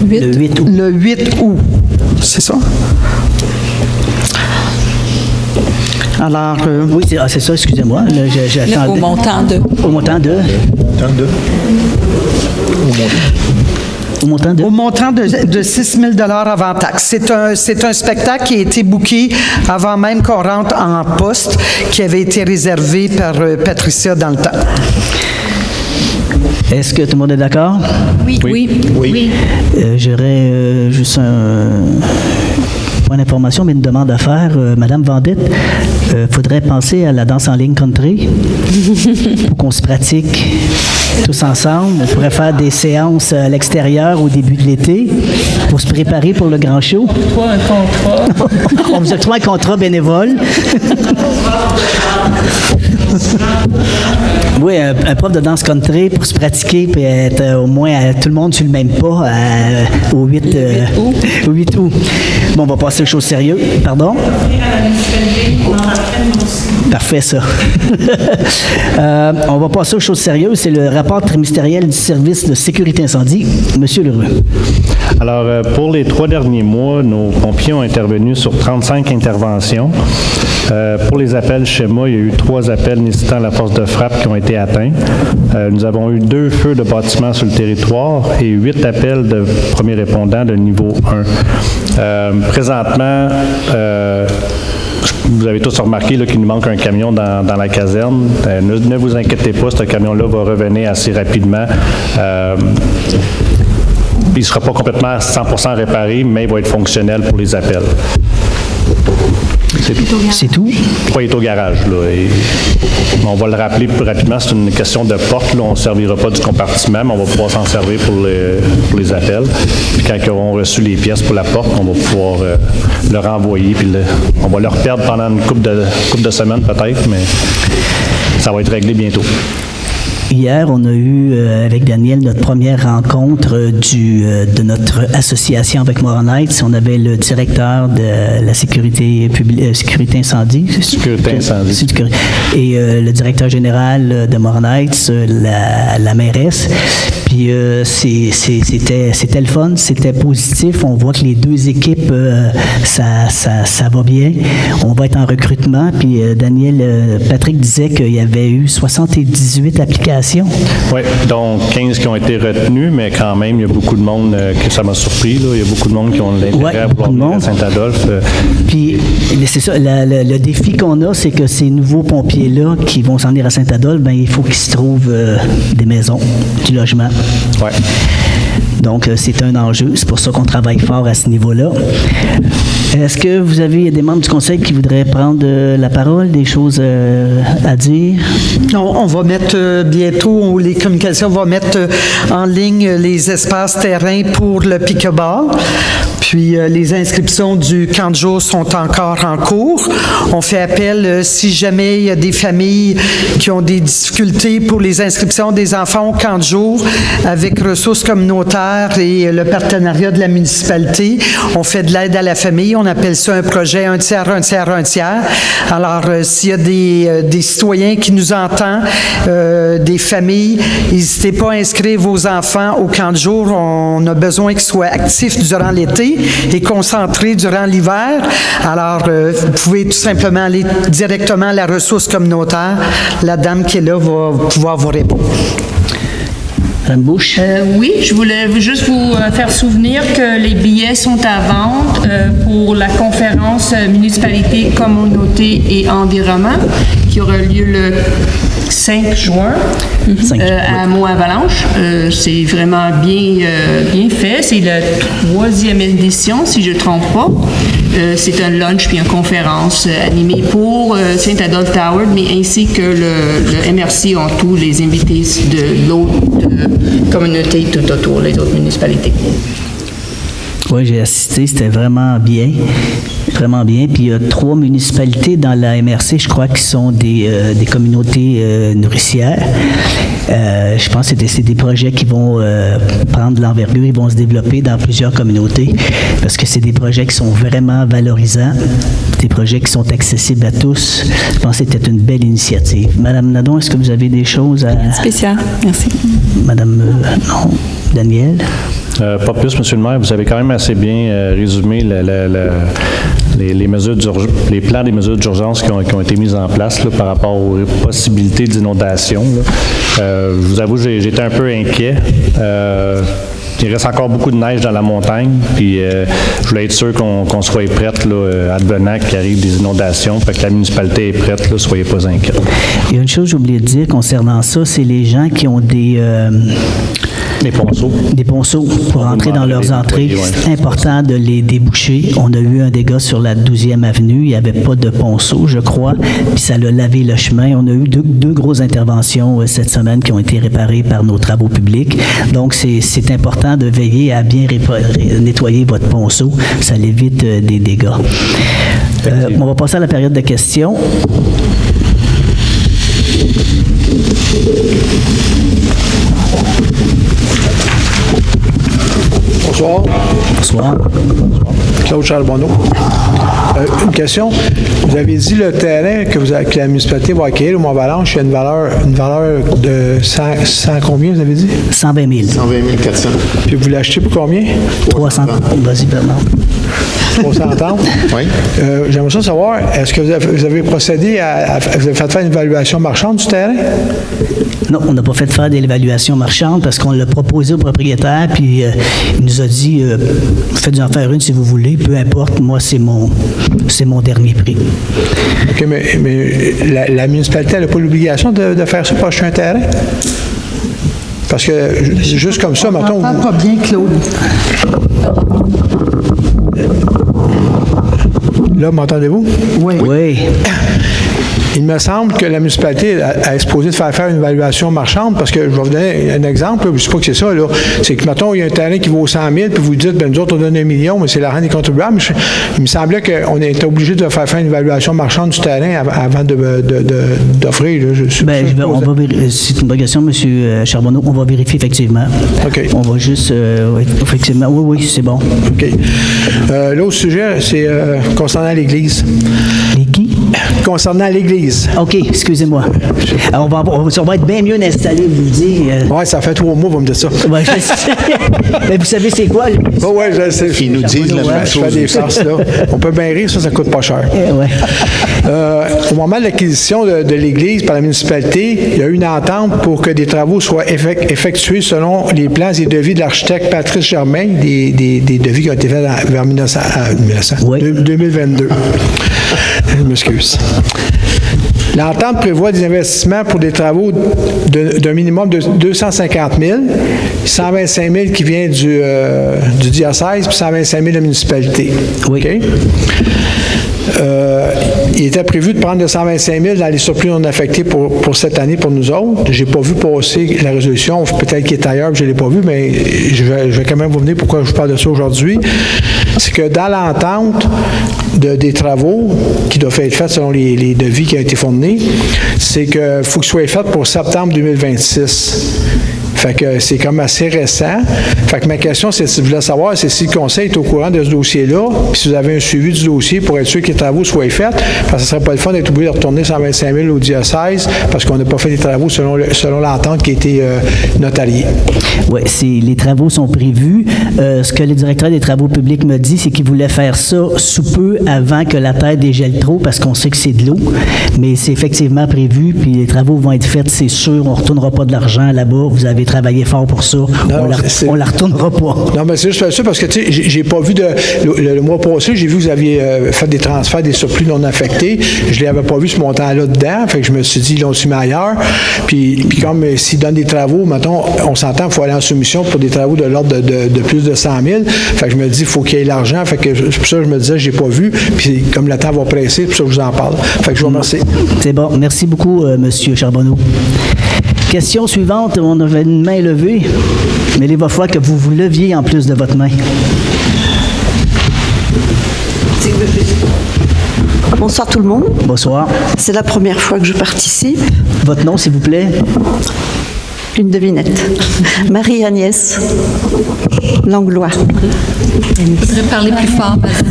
8 août. Le 8 août. C'est ça? Alors... Oui, c'est ça, excusez-moi. Au montant de... Au montant de... Au montant de 6 000 $ avant taxe. C'est un spectacle qui a été booké avant même qu'on rentre en poste, qui avait été réservé par Patricia dans le temps. Est-ce que tout le monde est d'accord? Oui. J'aurais juste un point d'information, mais une demande à faire. Madame Vendette, faudrait penser à la danse en ligne country pour qu'on se pratique tous ensemble. On pourrait faire des séances à l'extérieur au début de l'été pour se préparer pour le grand show. On vous octroie un contrat bénévole. Oui, un prof de danse country pour se pratiquer et être au moins tout le monde sur le même pas au 8 août. Bon, on va passer aux choses sérieuses. Pardon? Parfait, ça. On va passer aux choses sérieuses. C'est le rapport trimestriel du service de sécurité incendie. Monsieur Leroux. Alors, pour les 3 derniers mois, nos pompiers ont intervenu sur 35 interventions. Pour les appels schéma, il y a eu 3 appels nécessitant la force de frappe qui ont été atteints. Nous avons eu 2 feux de bâtiments sur le territoire et 8 appels de premiers répondants de niveau 1. Présentement, vous avez tous remarqué qu'il nous manque un camion dans la caserne. Ne vous inquiétez pas, ce camion-là va revenir assez rapidement. Il ne sera pas complètement à 100% réparé, mais il va être fonctionnel pour les appels. C'est tout? Oui, il est au garage. Là, et on va le rappeler plus rapidement, c'est une question de porte. Là, on ne servira pas du compartiment, mais on va pouvoir s'en servir pour les appels. Puis quand ils auront reçu les pièces pour la porte, on va pouvoir le renvoyer. Puis on va le reperdre pendant une couple de semaines peut-être, mais ça va être réglé bientôt. Hier, on a eu avec Daniel notre première rencontre de notre association avec Morin Heights. On avait le directeur de la sécurité incendie. Sécurité incendie. Et le directeur général de Morin Heights, la mairesse. Puis c'était le fun, c'était positif. On voit que les 2 équipes, ça va bien. On va être en recrutement. Puis Patrick disait qu'il y avait eu 78 applications applications. Oui, donc 15 qui ont été retenus, mais quand même, il y a beaucoup de monde que ça m'a surpris. Là. Il y a beaucoup de monde qui ont l'intérêt à vouloir venir à Saint-Adolphe. Puis, c'est ça, le défi qu'on a, c'est que ces nouveaux pompiers-là qui vont s'en venir à Saint-Adolphe, ben il faut qu'ils se trouvent des maisons, du logement. Oui. Donc, c'est un enjeu. C'est pour ça qu'on travaille fort à ce niveau-là. Est-ce que vous avez des membres du Conseil qui voudraient prendre la parole, des choses à dire? On va mettre bientôt, les communications vont mettre en ligne les espaces terrains pour le pickleball. Puis, les inscriptions du camp de jour sont encore en cours. On fait appel, si jamais il y a des familles qui ont des difficultés pour les inscriptions des enfants au camp de jour, avec ressources communautaires et le partenariat de la municipalité, on fait de l'aide à la famille. On appelle ça un projet un tiers, un tiers, un tiers. Alors, s'il y a des citoyens qui nous entendent, des familles, n'hésitez pas à inscrire vos enfants au camp de jour. On a besoin qu'ils soient actifs durant l'été et concentrés durant l'hiver. Alors, vous pouvez tout simplement aller directement à la ressource communautaire. La dame qui est là va pouvoir vous répondre. Madame Bouche? Oui, je voulais juste vous faire souvenir que les billets sont à vente pour la conférence Municipalité, Communauté et Environnement qui aura lieu le 5 juin à Mont-Avalanche. C'est vraiment bien fait. C'est la 3e édition, si je ne me trompe pas. C'est un lunch puis une conférence animée pour Saint-Adolphe Tower, mais ainsi que le MRC ont tous les invités de l'autre communauté tout autour, les autres municipalités. Oui, j'ai assisté, c'était vraiment bien. Vraiment bien. Puis il y a 3 municipalités dans la MRC, je crois, qui sont des communautés nourricières. Je pense que c'est des projets qui vont prendre de l'envergure, ils vont se développer dans plusieurs communautés parce que c'est des projets qui sont vraiment valorisants, des projets qui sont accessibles à tous. Je pense que c'était une belle initiative. Madame Nadon, est-ce que vous avez des choses à... Spécial, merci. Madame, non, Daniel? Pas plus, M. le maire. Vous avez quand même assez bien résumé les mesures les plans des mesures d'urgence qui ont été mises en place là, par rapport aux possibilités d'inondation. Je vous avoue, j'étais un peu inquiet. Il reste encore beaucoup de neige dans la montagne, puis je voulais être sûr qu'on soit prête là, advenant qu'il arrive des inondations. Fait que la municipalité est prête, là, soyez pas inquiets. Il y a une chose que j'ai oublié de dire concernant ça, c'est les gens qui ont des ponceaux. Des ponceaux pour entrer dans leurs entrées. C'est important de les déboucher. On a eu un dégât sur la 12e avenue. Il n'y avait pas de ponceau, je crois, puis ça a lavé le chemin. On a eu deux grosses interventions cette semaine qui ont été réparées par nos travaux publics. Donc, c'est important de veiller à bien nettoyer votre ponceau. Ça l'évite des dégâts. On va passer à la période de questions. Bonsoir. Bonsoir. Claude Charbonneau. Une question. Vous avez dit le terrain que la municipalité va acquérir au Mont-Avalanche, il y a une valeur de 100 combien, vous avez dit? 120 000. 120 400. Puis vous l'achetez pour combien? 300. Vas-y, Bernard. 330? Oui. J'aimerais ça savoir, est-ce que vous avez procédé vous avez fait faire une évaluation marchande du terrain? Non, on n'a pas fait faire d'évaluation marchande parce qu'on l'a proposé au propriétaire, puis il nous a dit faites-en faire une si vous voulez, peu importe, moi c'est mon dernier prix. OK, mais la municipalité, elle n'a pas l'obligation de faire ça pour acheter un terrain? Parce que juste comme ça, mettons. On n'entend pas bien, Claude. Là, m'entendez-vous? Oui. Il me semble que la municipalité a exposé de faire une évaluation marchande parce que je vais vous donner un exemple, là, je ne sais pas que c'est ça, là. C'est que, mettons, il y a un terrain qui vaut 100 000 puis vous dites, ben nous autres, on donne 1 million, mais c'est l'argent des contribuables. Il me semblait qu'on était obligé de faire une évaluation marchande du terrain avant d'offrir. On va vérifier. C'est une bonne question, M. Charbonneau. On va vérifier effectivement. OK. On va juste. Effectivement. Oui, c'est bon. OK. L'autre sujet, c'est concernant l'Église. Les qui? Concernant l'Église. OK, excusez-moi. On va être bien mieux installé, vous dire. Oui, ça fait 3 mois, vous me dites ça. Ouais, je sais. Mais vous savez, c'est quoi? Oui, je sais. Ils nous disent la même chose. Je fais des farces, là. On peut bien rire, ça coûte pas cher. Ouais. Au moment de l'acquisition de l'église par la municipalité, il y a eu une entente pour que des travaux soient effectués selon les plans et devis de l'architecte Patrice Germain, des devis qui ont été faits vers 2022. Je m'excuse. L'entente prévoit des investissements pour des travaux d'un minimum de 250 000, 125 000 qui vient du diocèse, puis 125 000 de la municipalité. Oui. Okay? Il était prévu de prendre le 125 000 dans les surplus non affectés pour cette année pour nous autres. Je n'ai pas vu passer la résolution. Peut-être qu'il est ailleurs, je ne l'ai pas vu, mais je vais quand même vous venir pourquoi je vous parle de ça aujourd'hui. C'est que dans l'entente des travaux qui doivent être faits selon les devis qui ont été fournis, c'est qu'il faut que ce soit fait pour septembre 2026. Fait que c'est comme assez récent. Fait que ma question, c'est si je voulais savoir, c'est si le conseil est au courant de ce dossier-là, puis si vous avez un suivi du dossier pour être sûr que les travaux soient faits, parce que ce ne serait pas le fun d'être obligé de retourner 125 000 au diocèse parce qu'on n'a pas fait les travaux selon l'entente qui a été notariée. Oui, les travaux sont prévus. Ce que le directeur des travaux publics me dit, c'est qu'il voulait faire ça sous peu avant que la terre dégèle trop, parce qu'on sait que c'est de l'eau. Mais c'est effectivement prévu, puis les travaux vont être faits, c'est sûr. On ne retournera pas de l'argent là-bas. Vous avez travaillé fort pour ça. Non, on la retournera pas. Non, mais c'est juste ça, parce que, tu sais, j'ai pas vu le mois passé, j'ai vu que vous aviez fait des transferts, des surplus non affectés. Je l'avais pas vu ce montant-là dedans. Fait que je me suis dit, ils l'ont-tu mis ailleurs. Puis comme s'ils donnent des travaux, mettons, on s'entend, il faut aller en soumission pour des travaux de l'ordre de plus de 100 000. Fait que je me dis, il faut qu'il y ait l'argent. Fait que c'est pour ça que je me disais, j'ai pas vu. Puis comme le temps va presser, c'est pour ça que je vous en parle. Fait que je vous remercie. C'est bon. Merci beaucoup, M. Charbonneau. Question suivante. On avait une main levée, mais il va falloir que vous vous leviez en plus de votre main. Bonsoir tout le monde. Bonsoir. C'est la première fois que je participe. Votre nom, s'il vous plaît? Une devinette. Marie-Agnès Langlois. Je voudrais parler plus fort, vas-y.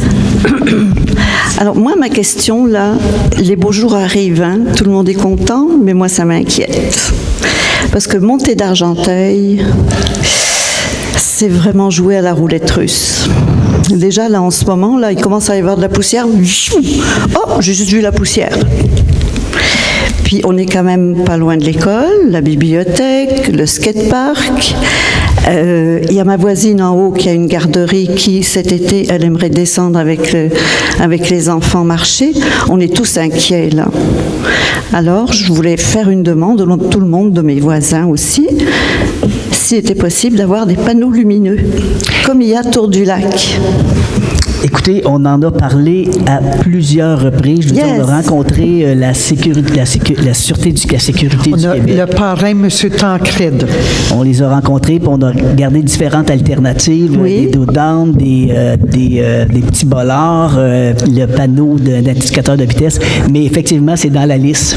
Alors moi, ma question, là, les beaux jours arrivent, hein? Tout le monde est content, mais moi, ça m'inquiète. Parce que monter d'Argenteuil, c'est vraiment jouer à la roulette russe. Déjà, là, en ce moment, là, il commence à y avoir de la poussière. Oh, j'ai juste vu la poussière. Puis, on est quand même pas loin de l'école, la bibliothèque, le skatepark. Il y a ma voisine en haut qui a une garderie qui, cet été, elle aimerait descendre avec les enfants marcher. On est tous inquiets, là. Alors, je voulais faire une demande au nom de tout le monde, de mes voisins aussi, s'il était possible d'avoir des panneaux lumineux, comme il y a autour du lac. Écoutez, on en a parlé à plusieurs reprises. Je veux dire, on a rencontré la Sûreté de la Sécurité du Québec. Le parrain, M. Tancred. On les a rencontrés, puis on a regardé différentes alternatives, des dos down, des petits bollards, le panneau d'indicateur de vitesse. Mais effectivement, c'est dans la liste.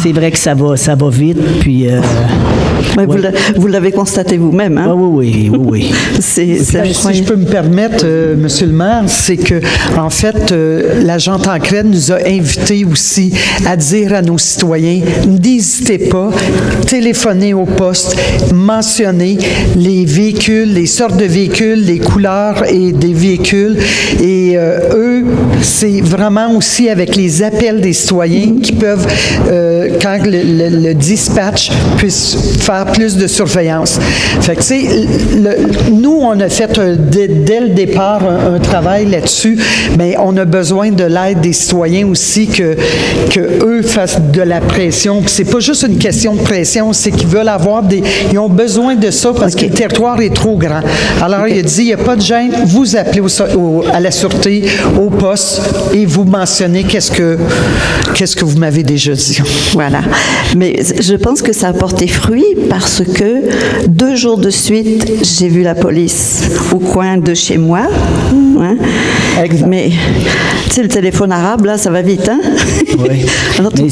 C'est vrai que ça va vite, puis... Vous l'avez constaté vous-même, hein? Oui. Si je peux me permettre, Monsieur le maire, c'est que, en fait, l'agent Tancred nous a invités aussi à dire à nos citoyens, n'hésitez pas, téléphonez au poste, mentionnez les véhicules, les sortes de véhicules, les couleurs et des véhicules. Et eux, c'est vraiment aussi avec les appels des citoyens qui peuvent, quand le dispatch puisse faire plus de surveillance. Fait que, tu sais, nous, on a fait dès le départ un travail là-dessus, mais on a besoin de l'aide des citoyens aussi, que eux fassent de la pression. Puis c'est pas juste une question de pression, c'est qu'ils veulent ils ont besoin de ça parce que le territoire est trop grand. Alors, il a dit, il n'y a pas de gêne, vous appelez à la sûreté, au poste, et vous mentionnez qu'est-ce que vous m'avez déjà dit. Voilà. Mais je pense que ça a porté fruit parce que 2 jours de suite, j'ai vu la police au coin de chez moi. Hein? Exact. Mais, tu sais, le téléphone arabe, là, ça va vite, hein? Oui. Alors, mais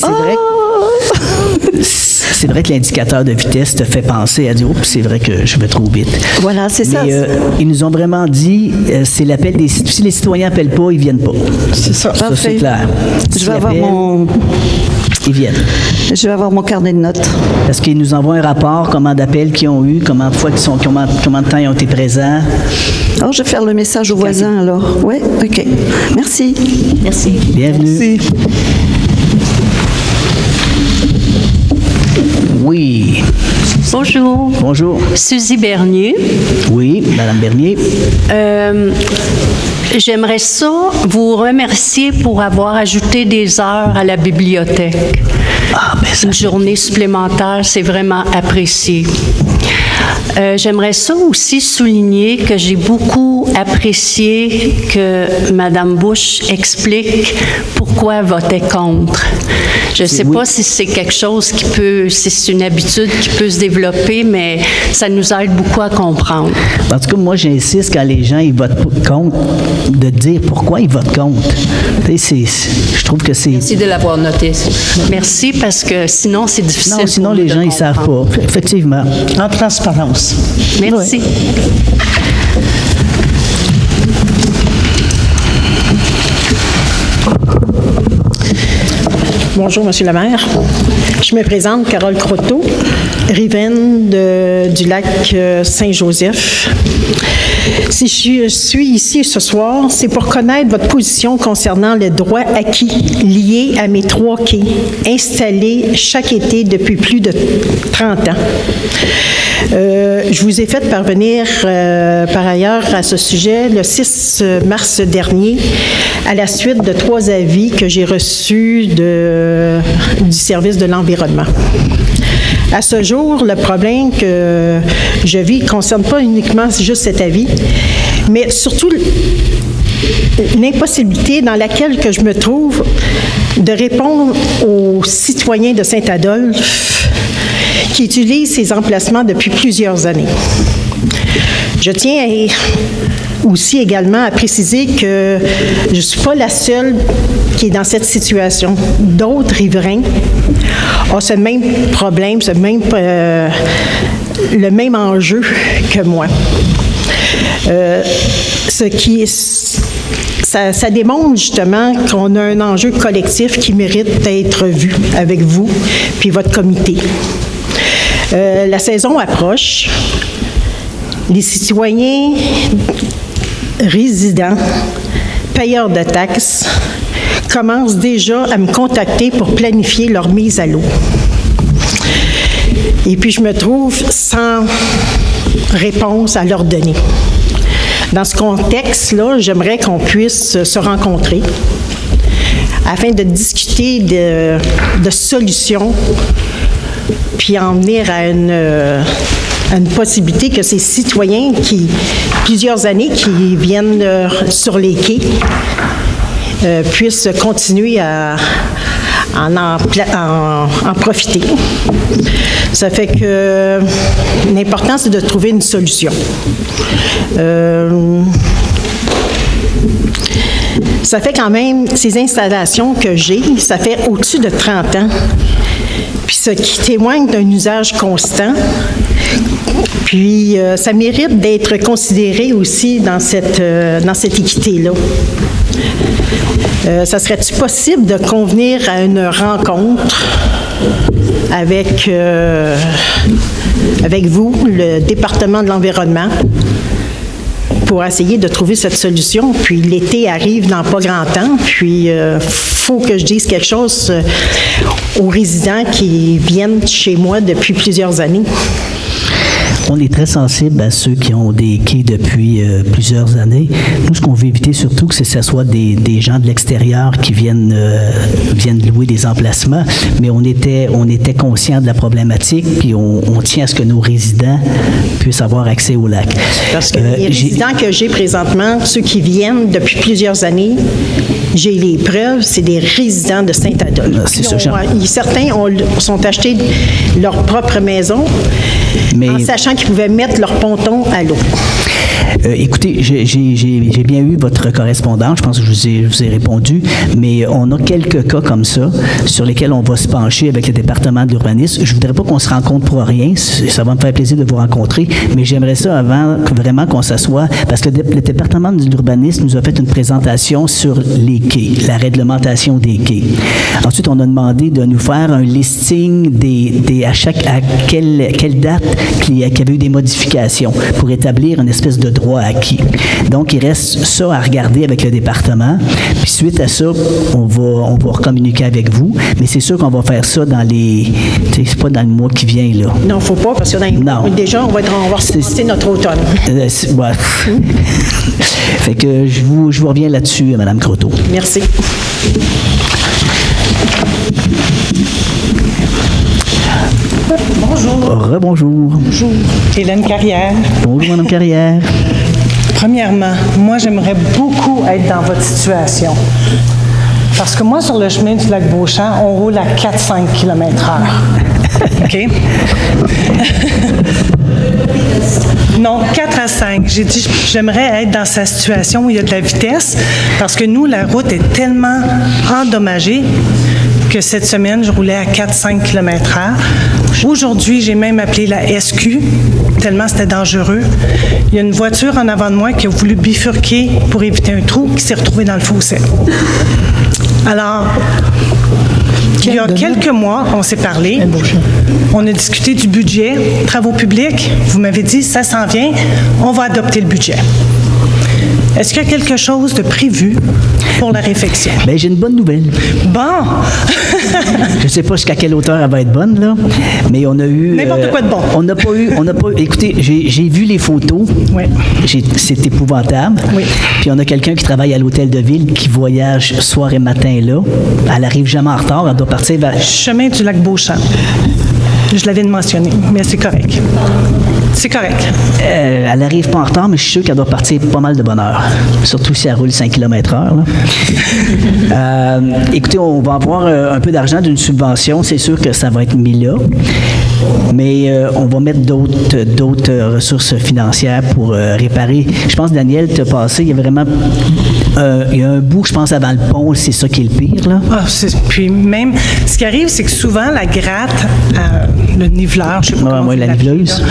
c'est vrai que l'indicateur de vitesse te fait penser à dire, oups, c'est vrai que je vais trop vite. Voilà, c'est ça. Mais ils nous ont vraiment dit, c'est l'appel des... Si les citoyens n'appellent pas, ils ne viennent pas. C'est ça. Ça, c'est clair. Je vais avoir ils viennent. Je vais avoir mon carnet de notes. Parce qu'ils nous envoient un rapport, combien d'appels qu'ils ont eu, combien de temps ils ont été présents. Alors, je vais faire le message aux voisins, alors. Oui, OK. Merci. Bienvenue. Merci. Oui. Bonjour. Bonjour. Suzy Bernier. Oui, Madame Bernier. J'aimerais ça vous remercier pour avoir ajouté des heures à la bibliothèque. Une journée supplémentaire, c'est vraiment apprécié. J'aimerais ça aussi souligner que j'ai beaucoup apprécié que Mme Bush explique pourquoi elle votait contre. Je ne sais pas si c'est quelque chose si c'est une habitude qui peut se développer, mais ça nous aide beaucoup à comprendre. En tout cas, moi, j'insiste quand les gens ils votent contre, de dire pourquoi ils votent contre. Je trouve que c'est... Merci de l'avoir noté. Merci, parce que sinon, c'est difficile. Non, sinon, les gens, ils ne savent pas. Effectivement. En transparence. Merci. Oui. Bonjour, Monsieur le maire. Je me présente, Carole Croteau, riveraine du lac Saint-Joseph. Si je suis ici ce soir, c'est pour connaître votre position concernant les droits acquis liés à mes 3 quais, installés chaque été depuis plus de 30 ans. Je vous ai fait parvenir, par ailleurs, à ce sujet, le 6 mars dernier, à la suite de 3 avis que j'ai reçus du service de l'environnement. À ce jour, le problème que je vis ne concerne pas uniquement juste cet avis, mais surtout l'impossibilité dans laquelle que je me trouve de répondre aux citoyens de Saint-Adolphe qui utilisent ces emplacements depuis plusieurs années. Je tiens aussi également à préciser que je ne suis pas la seule qui est dans cette situation. D'autres riverains ont ce même problème, le même enjeu que moi. Ça démontre justement qu'on a un enjeu collectif qui mérite d'être vu avec vous puis votre comité. La saison approche. Les citoyens résidents, payeurs de taxes, commencent déjà à me contacter pour planifier leur mise à l'eau. Et puis, je me trouve sans réponse à leur donner. Dans ce contexte-là, j'aimerais qu'on puisse se rencontrer afin de discuter de solutions puis en venir à une possibilité que ces citoyens plusieurs années qui viennent sur les quais, puissent continuer à en profiter. Ça fait que l'important, c'est de trouver une solution. Ça fait quand même, ces installations que j'ai, ça fait au-dessus de 30 ans. Puis ce qui témoigne d'un usage constant. Puis ça mérite d'être considéré aussi dans cette équité-là. Ça serait-il possible de convenir à une rencontre avec vous, le département de l'environnement, pour essayer de trouver cette solution? Puis l'été arrive dans pas grand temps, puis faut que je dise quelque chose aux résidents qui viennent chez moi depuis plusieurs années. On est très sensible à ceux qui ont des quais depuis plusieurs années. Nous, ce qu'on veut éviter surtout, c'est que ce soit des gens de l'extérieur qui viennent louer des emplacements, mais on était conscient de la problématique, puis on tient à ce que nos résidents puissent avoir accès au lac. Parce que les résidents que j'ai présentement, ceux qui viennent depuis plusieurs années, j'ai les preuves, c'est des résidents de Saint-Adolphe. Certains sont achetés leur propre maison, en sachant qu'ils pouvaient mettre leur ponton à l'eau. Écoutez, j'ai bien eu votre correspondance, je pense que je vous ai répondu, mais on a quelques cas comme ça sur lesquels on va se pencher avec le département de l'urbanisme. Je ne voudrais pas qu'on se rencontre pour rien, ça va me faire plaisir de vous rencontrer, mais j'aimerais ça avant vraiment qu'on s'assoie, parce que le département de l'urbanisme nous a fait une présentation sur les quais, la réglementation des quais. Ensuite, on a demandé de nous faire un listing à quelle date qu'il y avait eu des modifications pour établir une espèce de droit droit acquis. Donc, il reste ça à regarder avec le département. Puis suite à ça, on va communiquer avec vous. Mais c'est sûr qu'on va faire ça dans les... C'est pas dans le mois qui vient, là. Non, il ne faut pas, parce que déjà, on va recommencer notre automne. Ouais. Fait que je vous reviens là-dessus, Mme Croteau. Merci. Bonjour. Rebonjour. Bonjour. Hélène Carrière. Bonjour, Mme Carrière. Premièrement, moi, j'aimerais beaucoup être dans votre situation. Parce que moi, sur le chemin du lac Beauchamp, on roule à 4-5 km/h. OK? Non, 4 à 5. J'ai dit, j'aimerais être dans sa situation où il y a de la vitesse, parce que nous, la route est tellement endommagée que cette semaine, je roulais à 4-5 km/h. Aujourd'hui, j'ai même appelé la SQ, tellement c'était dangereux. Il y a une voiture en avant de moi qui a voulu bifurquer pour éviter un trou, qui s'est retrouvée dans le fossé. Alors, il y a quelques mois, on s'est parlé. On a discuté du budget, travaux publics. Vous m'avez dit, ça s'en vient, on va adopter le budget. Est-ce qu'il y a quelque chose de prévu pour la réflexion? Bien, j'ai une bonne nouvelle. Bon! Je ne sais pas jusqu'à quelle hauteur elle va être bonne, là, mais on a eu... N'importe quoi de bon. On n'a pas eu... Écoutez, j'ai vu les photos. Oui. C'est épouvantable. Oui. Puis on a quelqu'un qui travaille à l'hôtel de ville qui voyage soir et matin là. Elle arrive jamais en retard. Elle doit partir vers... Chemin du lac Beauchamp. Je l'avais mentionné, mais c'est correct. C'est correct. Elle n'arrive pas en retard, mais je suis sûr qu'elle doit partir pas mal de bonne heure. Surtout si elle roule 5 km/h. Écoutez, on va avoir un peu d'argent d'une subvention. C'est sûr que ça va être mis là. Mais on va mettre d'autres ressources financières pour réparer. Je pense, Daniel, tu as passé, il y a vraiment... il y a un bout, je pense, avant le pont, c'est ça qui est le pire, là. Puis même, ce qui arrive, c'est que souvent, la gratte, le niveleur, je ne sais pas comment la niveleuse.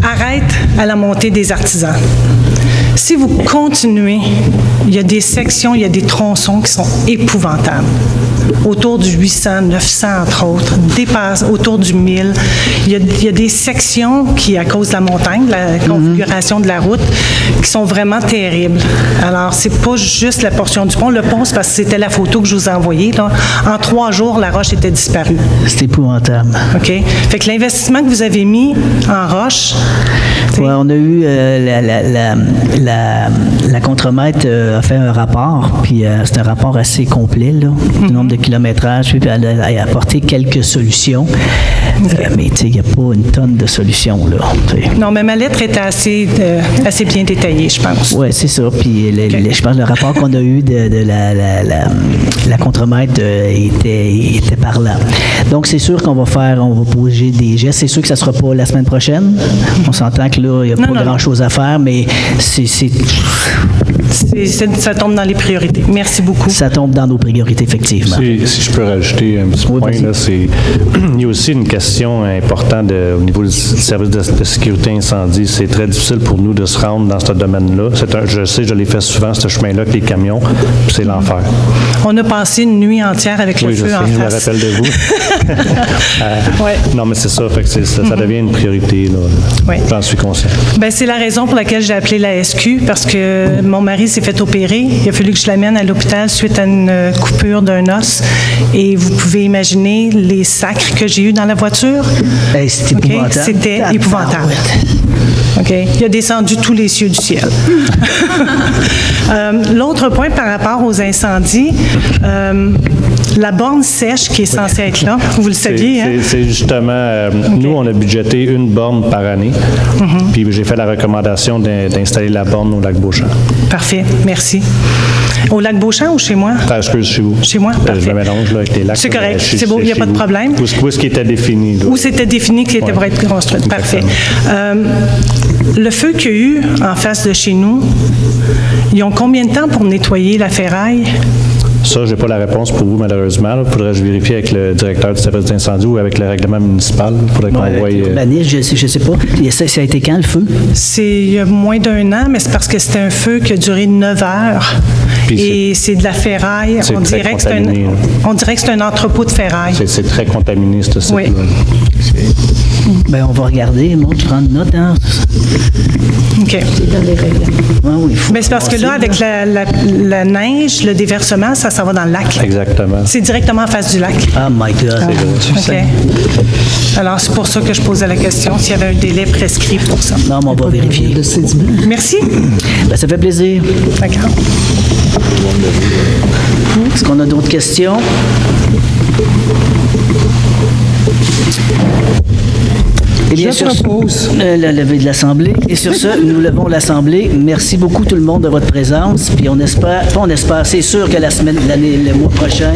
Arrête à la montée des artisans. Si vous continuez, il y a des sections, il y a des tronçons qui sont épouvantables. Autour du 800, 900, entre autres, dépasse autour du 1000. Il y a des sections qui, à cause de la montagne, de la configuration de la route, qui sont vraiment terribles. Alors, c'est pas juste la portion du pont. Le pont, c'est parce que c'était la photo que je vous ai envoyée, là. En 3 jours, la roche était disparue. C'est épouvantable. OK? Fait que l'investissement que vous avez mis en roche... Ouais, on a eu la contremaître a fait un rapport, puis c'est un rapport assez complet, là, du nombre de kilométrages, puis elle a apporté quelques solutions. Mais tu sais, il n'y a pas une tonne de solutions, là. T'sais. Non, mais ma lettre était assez bien détaillée, je pense. Oui, c'est ça. Puis je pense que le rapport qu'on a eu de la contremaître était parlant. Donc, c'est sûr qu'on va poser des gestes. C'est sûr que ça ne sera pas la semaine prochaine. On s'entend que là, il n'y a pas grand-chose à faire, mais ça tombe dans les priorités. Merci beaucoup. Ça tombe dans nos priorités, effectivement. Si je peux rajouter un petit point, là, il y a aussi une question importante au niveau du service de sécurité incendie. C'est très difficile pour nous de se rendre dans ce domaine-là. Je sais, je l'ai fait souvent, ce chemin-là, avec les camions, puis c'est l'enfer. On a passé une nuit entière avec le feu en face. Oui, je me rappelle de vous. Ouais. Non, mais c'est ça, fait que ça devient une priorité. Ouais. J'en suis conscient. Ben, c'est la raison pour laquelle j'ai appelé la SQ, parce que mon mari s'est fait opérer. Il a fallu que je l'amène à l'hôpital suite à une coupure d'un os. Et vous pouvez imaginer les sacres que j'ai eus dans la voiture. Hey, c'était épouvantable. C'était épouvantable. Okay. Il a descendu tous les cieux du ciel. L'autre point par rapport aux incendies, la borne sèche qui est censée être là, vous le saviez, hein? C'est justement, nous, on a budgété une borne par année, puis j'ai fait la recommandation d'installer la borne au lac Beauchamp. Parfait, merci. Au lac Beauchamp ou chez moi? Excuse, chez vous. Chez moi? Je me mélange là, avec les lacs. C'est correct, c'est beau, il n'y a pas de problème. Où est-ce qui était défini? Là? Où c'était défini qu'il était pour être construit. Parfait. Le feu qu'il y a eu en face de chez nous, ils ont combien de temps pour nettoyer la ferraille? Ça, je n'ai pas la réponse pour vous, malheureusement. Il faudrait que je vérifie avec le directeur du service d'incendie ou avec le règlement municipal. Il faudrait qu'on voie... Je ne sais pas. Ça a été quand, le feu? C'est il y a moins d'1 an, mais c'est parce que c'était un feu qui a duré 9 heures. Puis et c'est de la ferraille. On dirait que c'est un entrepôt de ferraille. C'est très contaminé, ce site-là. Oui. Bien, on va regarder. Moi, je prends une note. Hein. OK. Oui, Mais c'est parce que là, avec la neige, le déversement, ça va dans le lac. Exactement. C'est directement en face du lac. Oh my God. OK. Alors, c'est pour ça que je posais la question, s'il y avait un délai prescrit pour ça. Non, mais on va vérifier. Merci. Ben, ça fait plaisir. D'accord. Est-ce qu'on a d'autres questions? Eh bien, Je propose. La levée de l'Assemblée. Et sur ce, nous levons l'Assemblée. Merci beaucoup tout le monde de votre présence. Puis on espère, c'est sûr que le mois prochain,